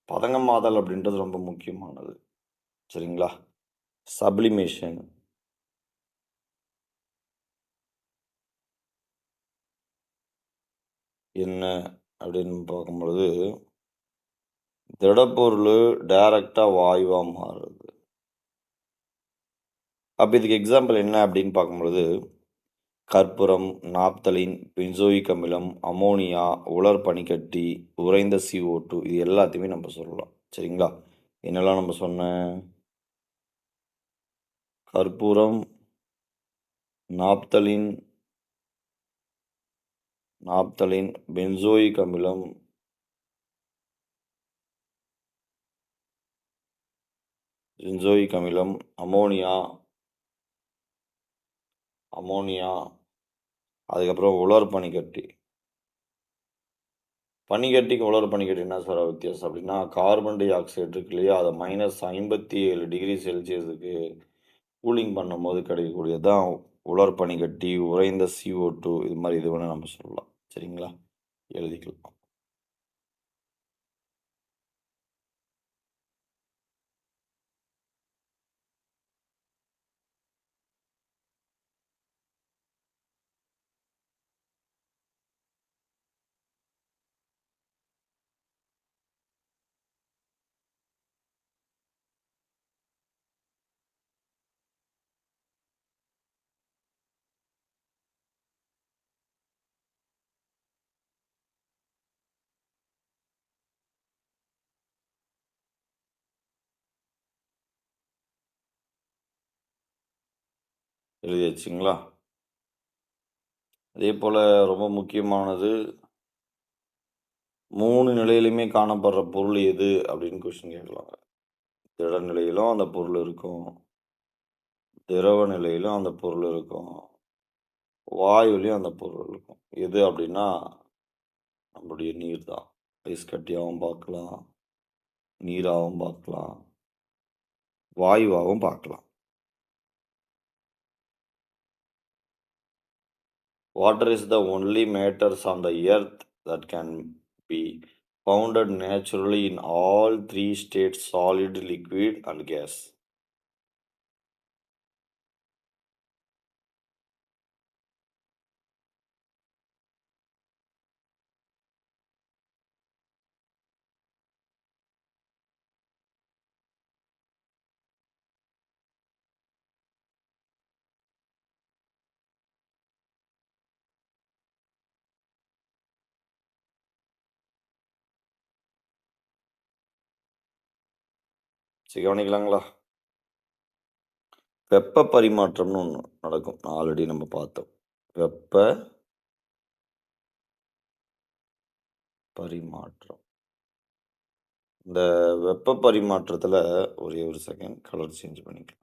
பதங்கமாதல் அப்படின்றது ரொம்ப முக்கியமானது. சரிங்களா? சப்ளிமேஷன் என்ன அப்படின்னு பார்க்கும்பொழுது, திடப்பொருளு டைரக்ட்டா வாயுவா மாறுது. அப்ப இதுக்கு எக்ஸாம்பிள் என்ன அப்படின்னு பார்க்கும்பொழுது, கற்பூரம், நாப்தலின், பென்சோயிக் அமிலம், அமோனியா, உலர் பனிக்கட்டி, உறைந்த CO2 இது எல்லாத்தையுமே நம்ம சொல்லலாம். சரிங்களா? என்னெல்லாம் நம்ம சொன்னேன்? கற்பூரம், நாப்தலின், பென்சோயிக் அமிலம், அமோனியா, அதுக்கப்புறம் உலர் பனிக்கட்டி. பனிக்கட்டிக்கும் உலர் பனிக்கட்டி என்ன சார் வித்தியாசம் அப்படின்னா, கார்பன் டை ஆக்சைடு இருக்கு இல்லையா? அத -57°C கூலிங் பண்ணும்போது கிடைக்கக்கூடியது தான் உலர் பனிக்கட்டி, உறைந்த CO2 இது மாரி இது வேணா நம்ம சொல்லலாம். சரிங்களா? எழுதிக்கலாம். எழுதியாச்சுங்களா? அதேபோல ரொம்ப முக்கியமானது 3 நிலையிலுமே காணப்படுற பொருள் எது? அப்படின்னு கொஸ்டின் கேட்கலாம். திட நிலையிலும் அந்த பொருள் இருக்கும். திரவ நிலையிலும் அந்த பொருள் இருக்கும். வாயுலயும் அந்த பொருள் இருக்கும். எது அப்படின்னா, நம்முடைய நீர் தான். ஐஸ் கட்டியாவும் பார்க்கலாம், நீராவும் பார்க்கலாம், வாயுவாவும் பார்க்கலாம். Water is the only matters on the earth that can be founded naturally in all three states: solid, liquid, and gas. சரி, கவனிக்கலாங்களா? வெப்ப பரிமாற்றம்னு ஒன்று நடக்கும். ஆல்ரெடி நம்ம பார்த்தோம். வெப்ப பரிமாற்றம். இந்த வெப்ப பரிமாற்றத்துல ஒரே ஒரு செகண்ட் கலர் சேஞ்ச் பண்ணிக்கலாம்.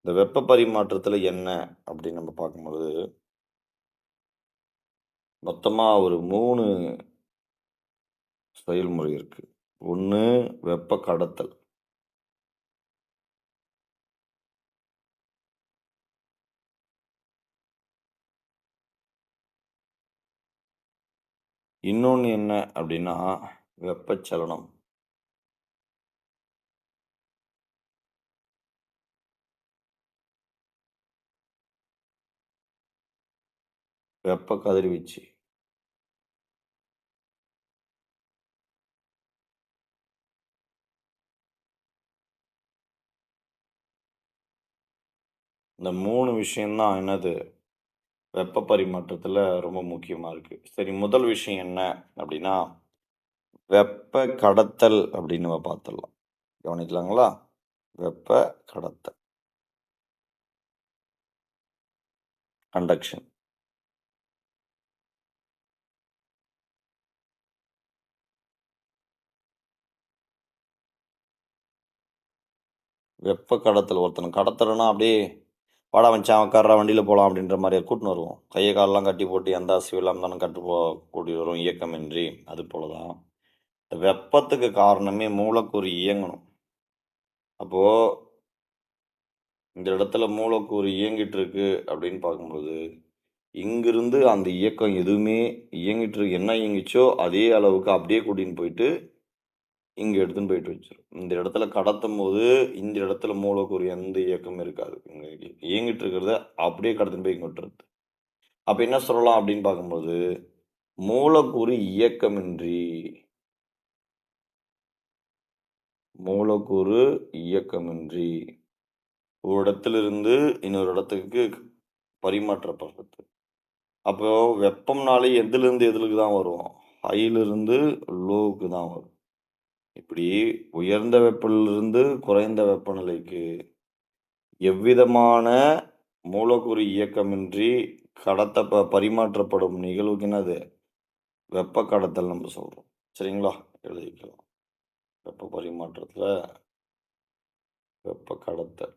இந்த வெப்ப பரிமாற்றத்துல என்ன அப்படின்னு நம்ம பார்க்கும்போது, மொத்தமா ஒரு 3 செயல்முறை இருக்கு. ஒண்ணு வெப்ப கடத்தல். இன்னொன்னு என்ன அப்படின்னா, வெப்பச்சலனம். வெப்ப கதிர்வீச்சு. இந்த 3 விஷயம் தான் என்னது? வெப்ப பரிமாற்றத்துல ரொம்ப முக்கியமா இருக்கு. சரி, முதல் விஷயம் என்ன அப்படின்னா, வெப்ப கடத்தல் அப்படின்னு நம்ம பார்த்துடலாம். கவனிக்கலாங்களா? வெப்ப கடத்தல். கண்டக்ஷன். வெப்ப கடத்தல். ஒருத்தனை கடத்துறோன்னா அப்படியே, "வாடா மச்சான் உட்கார்றா வண்டியில போலாம்" அப்படின்ற மாரியா கூட்டின்னு வருவோம். கைய காலெல்லாம் கட்டி போட்டு எந்த அசைவும் இல்லாம தானே கூட்டிட்டு வரும் இயக்கமின்றி. அது போல தான். இந்த வெப்பத்துக்கு காரணமே மூலக்கூறு இயங்கணும். அப்போ இந்த இடத்துல மூலக்கூறு இயங்கிட்டு இருக்கு அப்படின்னு பார்க்கும்போது, இங்கிருந்து அந்த இயக்கம் எதுவுமே இயங்கிட்டு இருக்கு, என்ன இயங்கிச்சோ அதே அளவுக்கு அப்படியே கூட்டின்னு போயிட்டு, இங்க எடுத்துன்னு போயிட்டு வச்சிரும். இந்த இடத்துல கடத்தும்போது, இந்த இடத்துல மூலக்கூறு எந்த இயக்கமும் இருக்காது. இங்க இயங்கிட்டு இருக்கிறத அப்படியே கடத்தின்னு போய் இங்க விட்டுறது. அப்ப என்ன சொல்லலாம் அப்படின்னு பார்க்கும்போது, மூலக்கூறு இயக்கமின்றி மூலக்கூறு இயக்கமின்றி ஒரு இடத்திலிருந்து இன்னொரு இடத்துக்கு பரிமாற்றப்படுறது. அப்போ வெப்பம்னாலே எதிலிருந்து எதுலுக்கு தான் வரும்? ஹையிலிருந்து லோவுக்கு தான் வரும். இப்படி உயர்ந்த வெப்பநிலையிலிருந்து குறைந்த வெப்பநிலைக்கு எவ்விதமான மூலக்கூறு இயக்கமின்றி பரிமாற்றப்படும் நிகழ்வுக்கு என்னது? வெப்ப கடத்தல் நம்ம சொல்றோம். சரிங்களா? எழுதிக்கலாம். வெப்ப பரிமாற்றத்துல வெப்ப கடத்தல்.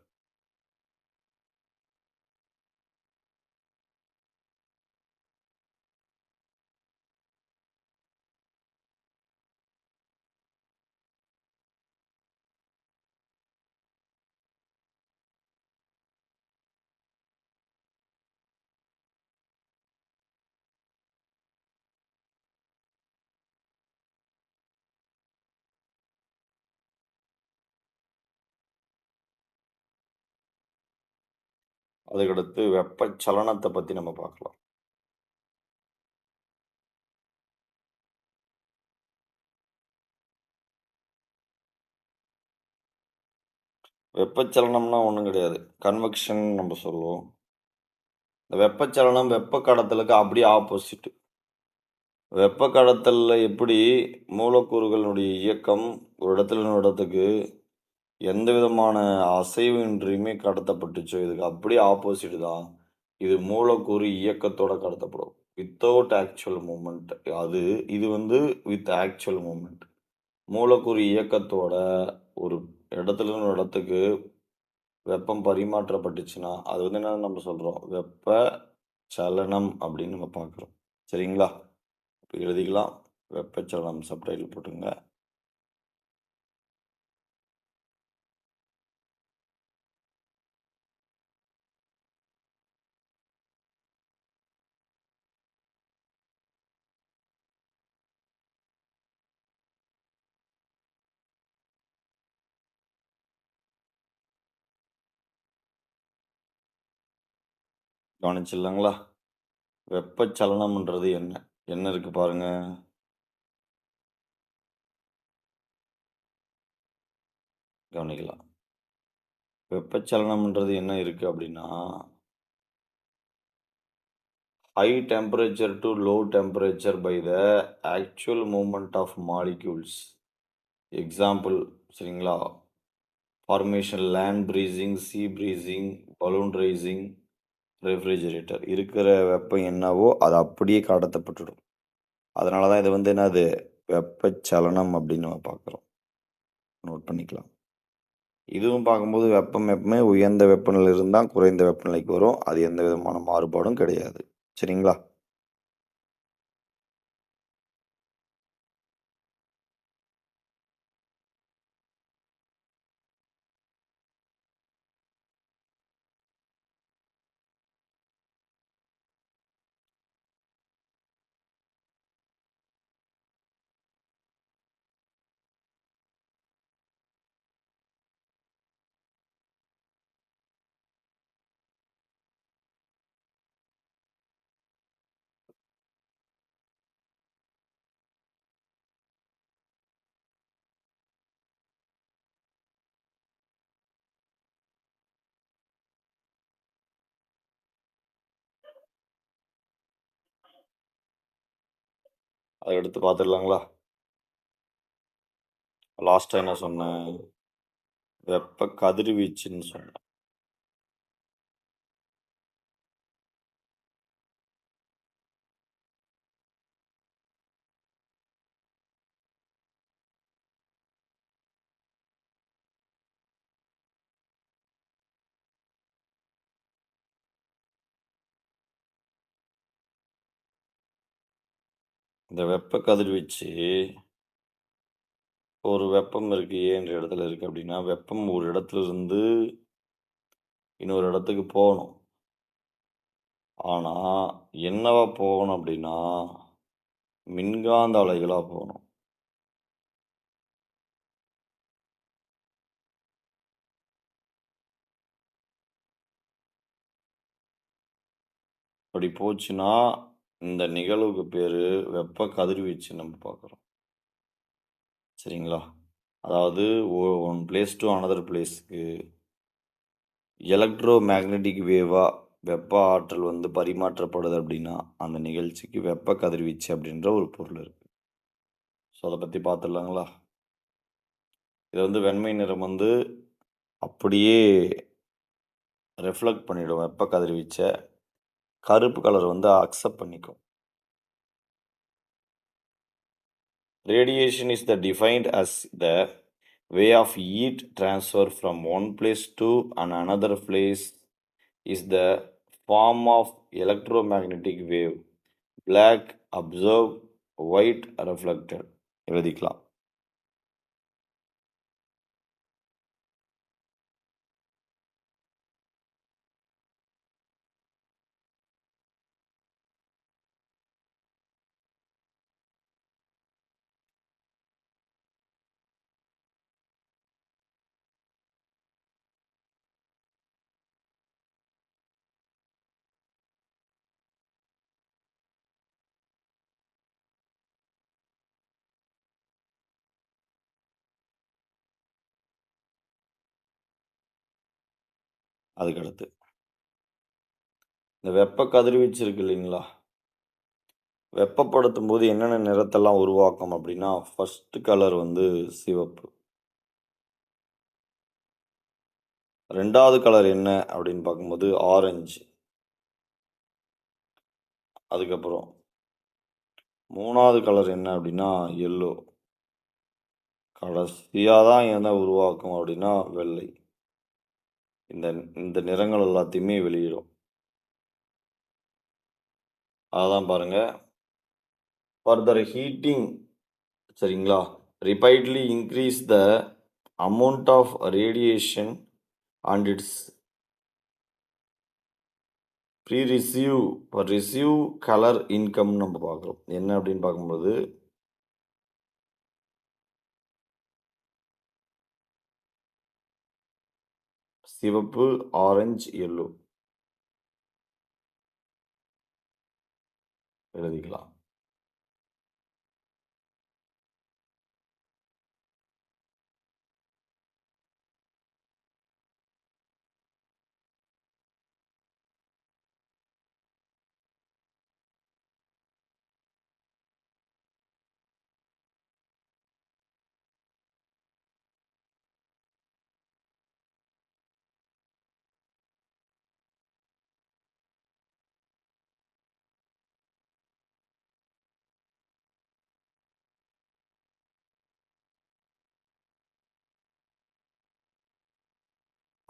அதுக்கடுத்து வெப்பச்சலனத்த பத்தி நம்ம பார்க்கலாம். வெப்பச்சலனம்னா ஒண்ணும் கிடையாது. கன்வெக்ஷன் நம்ம சொல்லுவோம். இந்த வெப்பச்சலனம் வெப்ப கடத்தலுக்கு அப்படியே ஆப்போசிட். வெப்ப கடத்தல்ல எப்படி மூலக்கூறுகளுடைய இயக்கம் ஒரு இடத்துல இன்னொரு இடத்துக்கு எந்த விதமான அசைவின்றியுமே கடத்தப்பட்டுச்சோ, இதுக்கு அப்படியே ஆப்போசிட் தான். இது மூலக்கூறு இயக்கத்தோட கடத்தப்படும். Without actual movement. அது இது வந்து வித் ஆக்சுவல் மூவ்மெண்ட். மூலக்கூறு இயக்கத்தோட ஒரு இடத்துல இருந்து ஒரு இடத்துக்கு வெப்பம் பரிமாற்றப்பட்டுச்சுன்னா, அது வந்து என்னன்னு நம்ம சொல்றோம்? வெப்ப சலனம் அப்படின்னு நம்ம பார்க்குறோம். சரிங்களா? இப்ப எழுதிக்கலாம். வெப்பச்சலனம் சப்டைட்டில் போட்டுங்க. கவனிச்சிடலாங்களா? வெப்பச்சலனம்ன்றது என்ன? என்ன இருக்கு பாருங்க. கவனிக்கலாம். வெப்பச்சலனம்ன்றது என்ன இருக்கு அப்படின்னா, high temperature to low temperature by the actual movement of molecules. Example சரிங்களா? Formation land breezing, sea breezing, balloon rising, refrigerator. இருக்கிற வெப்பம் என்னவோ அது அப்படியே கடத்தப்பட்டுடும். அதனால தான் இது வந்து என்னது? வெப்பச்சலனம் அப்படின்னு நம்ம பார்க்குறோம். நோட் பண்ணிக்கலாம். இதுவும் பார்க்கும்போது வெப்பம் எப்பவுமே உயர்ந்த வெப்பநிலையிலிருந்து தான் குறைந்த வெப்பநிலைக்கு வரும். அது எந்த விதமான மாறுபாடும் கிடையாது. சரிங்களா? அத எடுத்து பார்த்துடலாங்களா? லாஸ்ட்டா என்ன சொன்னேன்? வெப்ப கதிர்வீச்சுன்னு சொன்னேன். இந்த வெப்ப கதிர்வீச்சு ஒரு வெப்பம் இருக்கு. A என்ற இடத்துல இருக்கு அப்படின்னா, வெப்பம் ஒரு இடத்துல இருந்து இன்னொரு இடத்துக்கு போகணும். ஆனா, என்னவா போகணும் அப்படின்னா, மின்காந்த அலைகளா போகணும். அப்படி போச்சுன்னா, இந்த நிகழ்வுக்கு பேரு வெப்ப கதிர்வீச்சுன்னு நம்ம பார்க்குறோம். சரிங்களா? அதாவது ஒன் பிளேஸ் டூ அனதர் பிளேஸ்க்கு எலக்ட்ரோ மேக்னெட்டிக் வேவா வெப்ப ஆற்றல் வந்து பரிமாற்றப்படுது அப்படின்னா, அந்த நிகழ்ச்சிக்கு வெப்ப கதிர்வீச்சு அப்படின்ற ஒரு பொருள் இருக்கு. ஸோ, அத பத்தி பார்த்துடலாங்களா? இது வந்து வெண்மை நிறம் வந்து அப்படியே ரிஃப்ளெக்ட் பண்ணிடும் வெப்ப கதிர்வீச்ச. கருப்பு கலர் வந்து அக்செப்ட் பண்ணிக்கும். Radiation is the defined as the way of heat transfer from one place to another place is the form of electromagnetic wave. Black observed, white reflected. எழுதிக்கலாம். அதுக்கடுத்து இந்த வெப்ப கதிர்வீச்சு இருக்கு இல்லைங்களா? வெப்பப்படுத்தும் போது என்னென்ன நிறத்தெல்லாம் உருவாக்கும் அப்படின்னா, ஃபர்ஸ்ட் கலர் வந்து சிவப்பு. 2வது கலர் என்ன அப்படின்னு பார்க்கும்போது ஆரஞ்சு. அதுக்கப்புறம் 3வது கலர் என்ன அப்படின்னா எல்லோ. கடைசியா தான் என்ன உருவாக்கும் அப்படின்னா வெள்ளை. இந்த இந்த நிறங்கள் எல்லாத்தையுமே வெளியிடும். அதான் பாருங்க. ஃபர்தர் ஹீட்டிங் சரிங்களா? Repeatedly increase the amount of radiation and its receive colour income நம்ம பார்க்குறோம். என்ன அப்படின்னு பார்க்கும்போது சிவப்பு, ஆரஞ்சு, எல்லோ எழுதிக்கலாம்.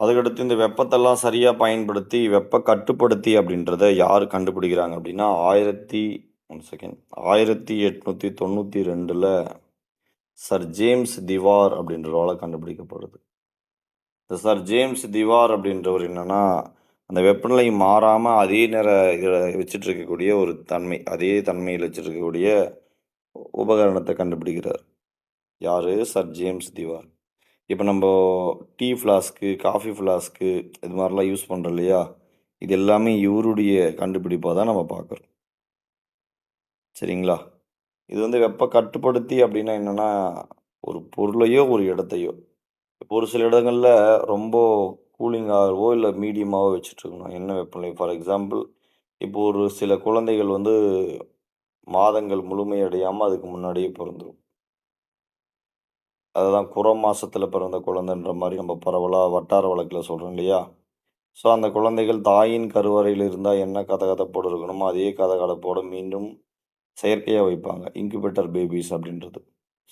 அதுக்கடுத்து இந்த வெப்பத்தெல்லாம் சரியா பயன்படுத்தி, வெப்ப கட்டுப்படுத்தி அப்படின்றத யார் கண்டுபிடிக்கிறாங்க அப்படின்னா, 1892ல சர் ஜேம்ஸ் திவார் அப்படின்றவரால கண்டுபிடிக்கப்படுது. இந்த சர் ஜேம்ஸ் திவார் அப்படின்றவர் என்னன்னா, அந்த வெப்பநிலை மாறாம அதே இதில வச்சுட்டு இருக்கக்கூடிய ஒரு தன்மை, அதே தன்மையில வச்சிருக்கக்கூடிய உபகரணத்த கண்டுபிடிக்கிறார். யாரு? சர் ஜேம்ஸ் திவார். இப்ப நம்ப டீ ஃப்ளாஸ்க்கு, காஃபி ஃப்ளாஸ்க்கு இது மாரிலாம் யூஸ் பண்றோம் இல்லையா? இது எல்லாமே இவருடைய கண்டுபிடிப்பா தான் நம்ம பார்க்குறோம். சரிங்களா? இது வந்து வெப்ப கட்டுப்படுத்தி அப்டின்னா என்னன்னா, ஒரு பொருளையோ, ஒரு இடத்தையோ ஒரு சில இடங்கள்ல ரொம்ப கூலிங்காகவோ, இல்ல மீடியமாவோ வச்சுட்ருக்கணும். என்ன வெப்பநிலை ஃபார் எக்ஸாம்பிள் இப்போ ஒரு சில குழந்தைகள் வந்து மாதங்கள் முழுமையடையாம அதுக்கு முன்னாடியே பொறந்துரும். அதுதான் மாசத்துல பிறந்த குழந்தைன்ற மாரி நம்ம பரவலா வட்டார வழக்குல சொல்றோம் இல்லையா? ஸோ அந்த குழந்தைகள் தாயின் கருவறையில இருந்தா என்ன கதகதப்போட இருக்கணுமோ, அதே கதகதப்போட மீண்டும் செயற்கையா வைப்பாங்க. இன்குபேட்டர் பேபீஸ் அப்படின்றது.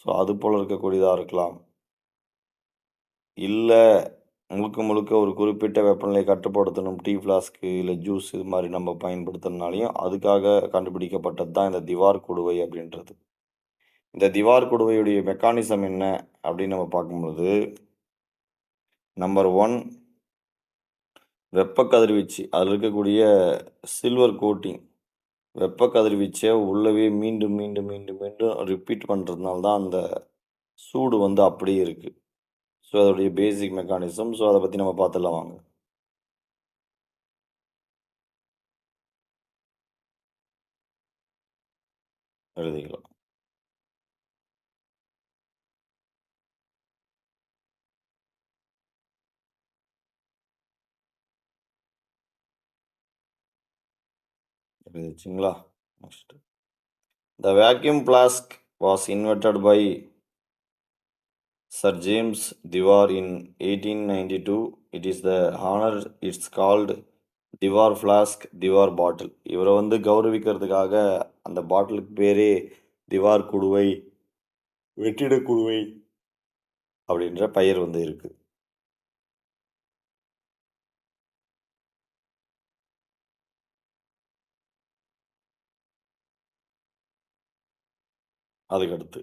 ஸோ அது போல இருக்கக்கூடியதா இருக்கலாம். இல்ல முழுக்க முழுக்க ஒரு குறிப்பிட்ட வெப்பநிலையை கட்டுப்படுத்தணும். டீ ஃப்ளாஸ்க்கு இல்ல ஜூஸ் இது மாரி நம்ம பயன்படுத்துறனாலயும், அதுக்காக கண்டுபிடிக்கப்பட்டது தான் இந்த திவார் குடுவை அப்படின்றது. இந்த திவார் குடுவையுடைய மெக்கானிசம் என்ன அப்படின்னு நம்ம பார்க்கும்போது, நம்பர் 1 வெப்ப கதிர்வீச்சு. அதில இருக்கக்கூடிய சில்வர் கோட்டிங். வெப்ப கதிர்வீச்ச உள்ளவே மீண்டும், மீண்டும், மீண்டும், மீண்டும் ரிப்பீட் பண்றதுனால தான் அந்த சூடு வந்து அப்படியே இருக்கு. ஸோ அதோடைய பேசிக் மெக்கானிசம். ஸோ அத பத்தி நம்ம பார்த்துடலாம் வாங்க. எழுதிக்கலாம். எழுதியாச்சுங்களா? Next. The vacuum flask was invented by Sir James Dewar in 1892. It is the honor it's called Dewar Flask, Dewar Bottle. இவர வந்து கௌரவிக்கிறதுக்காக அந்த பாட்டிலுக்கு பேரே திவார் குடுவை, வெற்றிட குடுவை அப்படின்ற பெயர் வந்து இருக்கு. அதுக்கடுத்து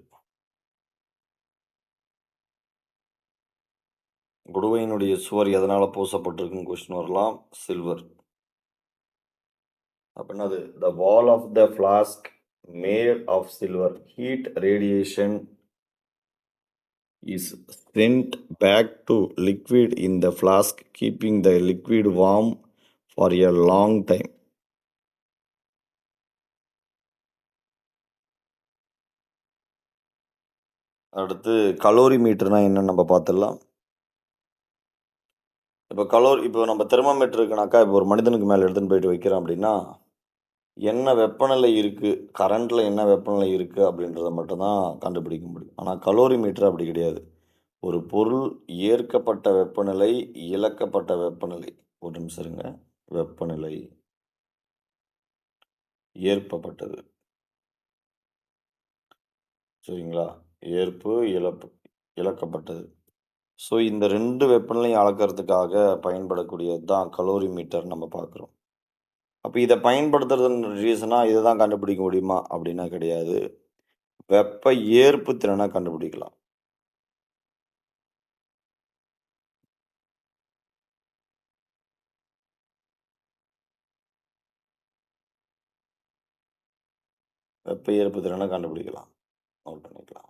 குடுவையினுடைய சுவர் எதனால பூசப்பட்டிருக்குன்னு கொஸ்டின் வரலாம். சில்வர். அப்படின்னா அது the wall of the flask made of silver. Heat radiation is sent back to liquid in the flask, keeping the liquid warm for a long time. அடுத்து கலோரி மீட்டர்னா என்னன்னு நம்ம பார்த்துடலாம். இப்போ நம்ம தெர்மாமீட்டர் இருக்குனாக்கா, இப்போ ஒரு மனிதனுக்கு மேலே எடுத்துன்னு போயிட்டு வைக்கிறோம் அப்படின்னா, என்ன வெப்பநிலை இருக்கு, கரண்ட்ல என்ன வெப்பநிலை இருக்கு அப்படின்றத மட்டும் தான் கண்டுபிடிக்க முடியும். ஆனா கலோரி மீட்டர் அப்படி கிடையாது. ஒரு பொருள் ஏற்கப்பட்ட வெப்பநிலை, இழக்கப்பட்ட வெப்பநிலை. ஒரு நிமிஷம் இருங்க. வெப்பநிலை ஏற்பப்பட்டது. சரிங்களா? ஏற்பு, இழப்பு. இழக்கப்பட்டது. ஸோ இந்த 2 வெப்பநிலையும் அளக்கிறதுக்காக பயன்படக்கூடியது தான் கலோரிமீட்டர் நம்ம பார்க்குறோம். அப்ப இத பயன்படுத்துறதன் ரீசனா இத தான் கண்டுபிடிக்க முடியுமா? அப்படின்னா கிடையாது. வெப்ப ஏற்பு திறன கண்டுபிடிக்கலாம். வெப்ப ஏற்பு திறன கண்டுபிடிக்கலாம். நோட் பண்ணிக்கலாம்.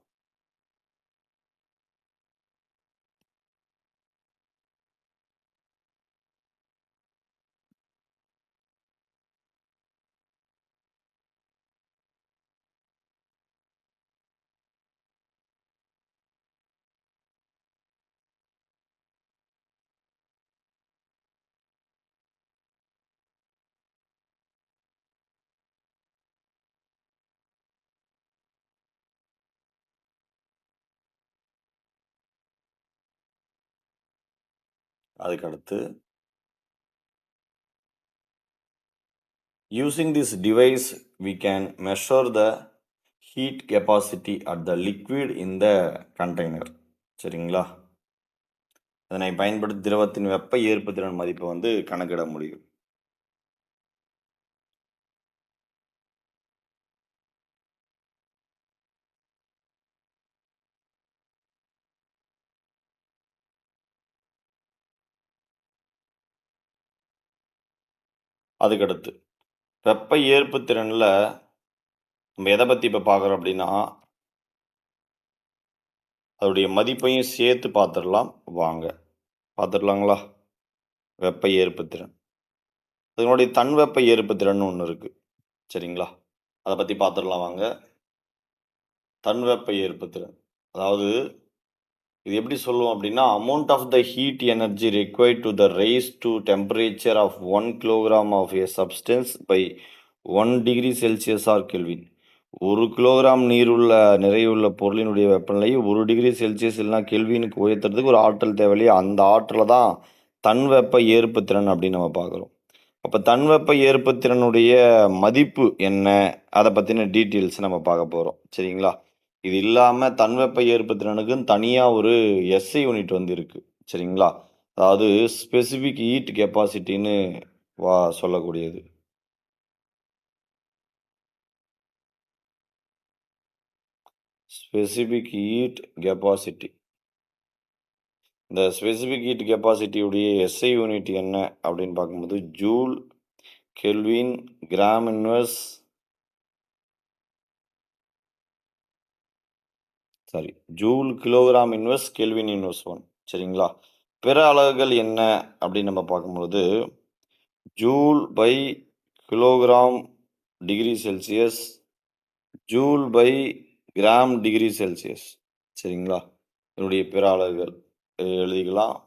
அதுக்கடுத்து using this device we can measure the heat capacity at the liquid in the container. சரிங்களா? இதனை பயன்படுத்தி திரவத்தின் வெப்ப ஏற்பு திறன் மதிப்பை வந்து கணக்கிட முடியும். அதுக்கடுத்து வெப்ப ஏற்பு திறன்ல நம்ம எதை பத்தி இப்ப பார்க்குறோம் அப்படின்னா, அதோடைய மதிப்பையும் சேர்த்து பார்த்துடலாம் வாங்க. பார்த்துடலாங்களா? வெப்ப ஏற்புத்திறன். இதனுடைய தன்வெப்ப ஏற்புத்திறன் ஒண்ணு இருக்கு. சரிங்களா? அத பத்தி பார்த்துடலாம் வாங்க. தன்வெப்ப ஏற்புத்திறன். அதாவது இது எப்படி சொல்லுவோம் அப்படின்னா, amount of the heat energy required to the rise to temperature of 1 kilogram of a substance by 1 degree Celsius or Kelvin. 1 kilogram நீருள்ள நிறையுள்ள பொருளினுடைய வெப்பநிலையை 1 டிகிரி செல்சியஸ் இல்லைனா கெல்வினுக்கு உயர்த்துறதுக்கு ஒரு ஆற்றல் தேவையில்லையா, அந்த ஆற்றலை தான் தன்வெப்ப ஏற்புத்திறன் அப்படின்னு நம்ம பார்க்குறோம். அப்போ தன்வெப்ப ஏற்புத்திறனுடைய மதிப்பு என்ன, அதை பற்றின டீட்டெயில்ஸ் நம்ம பார்க்க போகிறோம். சரிங்களா? இது இல்லாமல் தன்வெப்ப ஏற்புத்திறனுக்குன்னு தனியாக ஒரு எஸ்ஐ யூனிட் வந்து இருக்குது. சரிங்களா? அதாவது ஸ்பெசிஃபிக் ஹீட் கெப்பாசிட்டின்னு சொல்லக்கூடியது. Specific heat capacity. இந்த ஸ்பெசிஃபிக் ஹீட் கெப்பாசிட்டியுடைய எஸ்ஐ யூனிட் என்ன அப்படின்னு பார்க்கும்போது joule, kelvin, gram inverse joule, kilogram inverse, kelvin inverse 1. சரிங்களா? பிற அலகுகள் என்ன அப்படின்னு நம்ம பார்க்கும்போது joule by kilogram degree Celsius, joule by gram degree Celsius. சரிங்களா? இதனுடைய பிற அலகுகள் எழுதிக்கலாம்.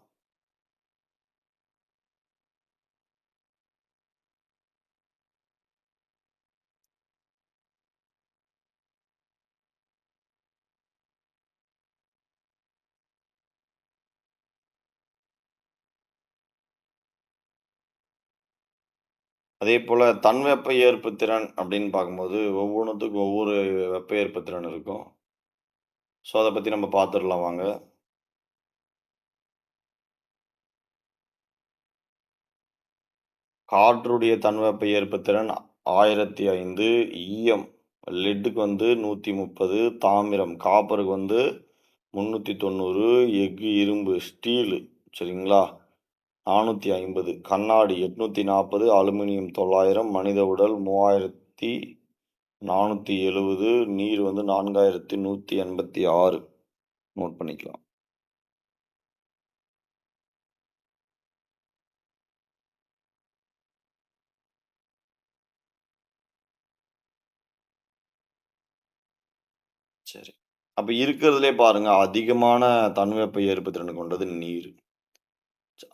அதே போல் தன்வெப்ப ஏற்புத்திறன் அப்படின்னு பார்க்கும்போது ஒவ்வொன்றுத்துக்கும் ஒவ்வொரு வெப்ப ஏற்புத்திறன் இருக்கும். ஸோ அதை பற்றி நம்ம பார்த்துடலாம் வாங்க. காற்றுடைய தன்வெப்ப ஏற்புத்திறன் 1005 ஈயம். லெட்டுக்கு வந்து 130, தாமிரம் காப்பருக்கு வந்து 390, எஃகு இரும்பு ஸ்டீலு சரிங்களா 450, கண்ணாடி 840, அலுமினியம் 900, மனித உடல் 3470, நீர் வந்து 4186. நோட் பண்ணிக்கலாம். சரி. அப்ப இருக்கிறதுலே பாருங்க, அதிகமான தன்வெப்ப ஏற்புத்திறன் கொண்டது நீர்.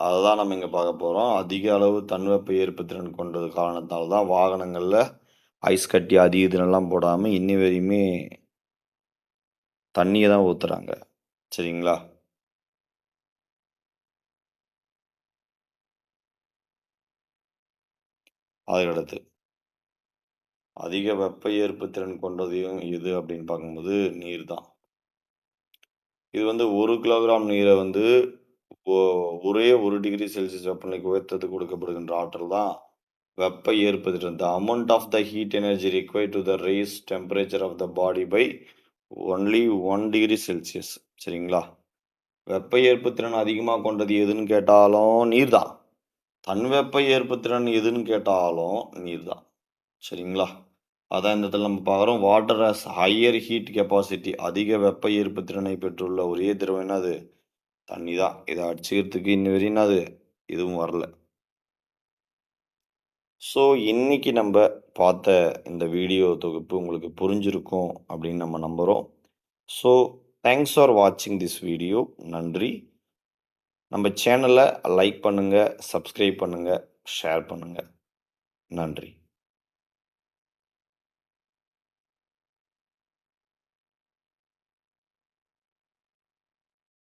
அததான் நம்ம இங்க பார்க்க போறோம். அதிக அளவு தன்வெப்ப ஏற்புத்திறன் கொண்டது காரணத்தால தான் வாகனங்கள்ல ஐஸ் கட்டி அது இதுன்னெல்லாம் போடாம, இன்னி வரையுமே தண்ணிய தான் ஊத்துறாங்க. சரிங்களா? அதுக்கடுத்து அதிக வெப்ப ஏற்பு திறன் கொண்டதையும் எது அப்படின்னு பார்க்கும்போது நீர் தான். இது வந்து 1 கிலோகிராம் நீரை வந்து ஒரே 1 டிகிரி செல்சியஸ் வெப்பநிலைக்கு உயர்த்தத்துக்கு கொடுக்கப்படுகின்ற ஆற்றல் தான் வெப்ப ஏற்பு திறன். The amount of the heat energy required to the raise temperature of the body by only 1 degree Celsius. சரிங்களா? வெப்ப ஏற்பு திறன் அதிகமாக கொண்டது எதுன்னு கேட்டாலும் நீர் தான். தன் வெப்ப ஏற்பு திறன் எதுன்னு கேட்டாலும் நீர் தான். சரிங்களா? அதான் இந்த இடத்துல நம்ம பார்க்குறோம். Water has higher heat capacity. அதிக வெப்ப ஏற்பு திறனை பெற்றுள்ள ஒரே திரவம் என்னது? தண்ணி தான். இதை அடிச்சுக்கிறதுக்கு இன்ன வரையும் என்னது எதுவும் வரல. ஸோ இன்னைக்கு நம்ம பார்த்த இந்த வீடியோ தொகுப்பு உங்களுக்கு புரிஞ்சிருக்கும் அப்படின்னு நம்ம நம்புகிறோம். ஸோ தேங்க்ஸ் ஃபார் வாட்சிங் திஸ் வீடியோ. நன்றி. நம்ம சேனலை லைக் பண்ணுங்கள், சப்ஸ்கிரைப் பண்ணுங்கள், ஷேர் பண்ணுங்கள். நன்றி.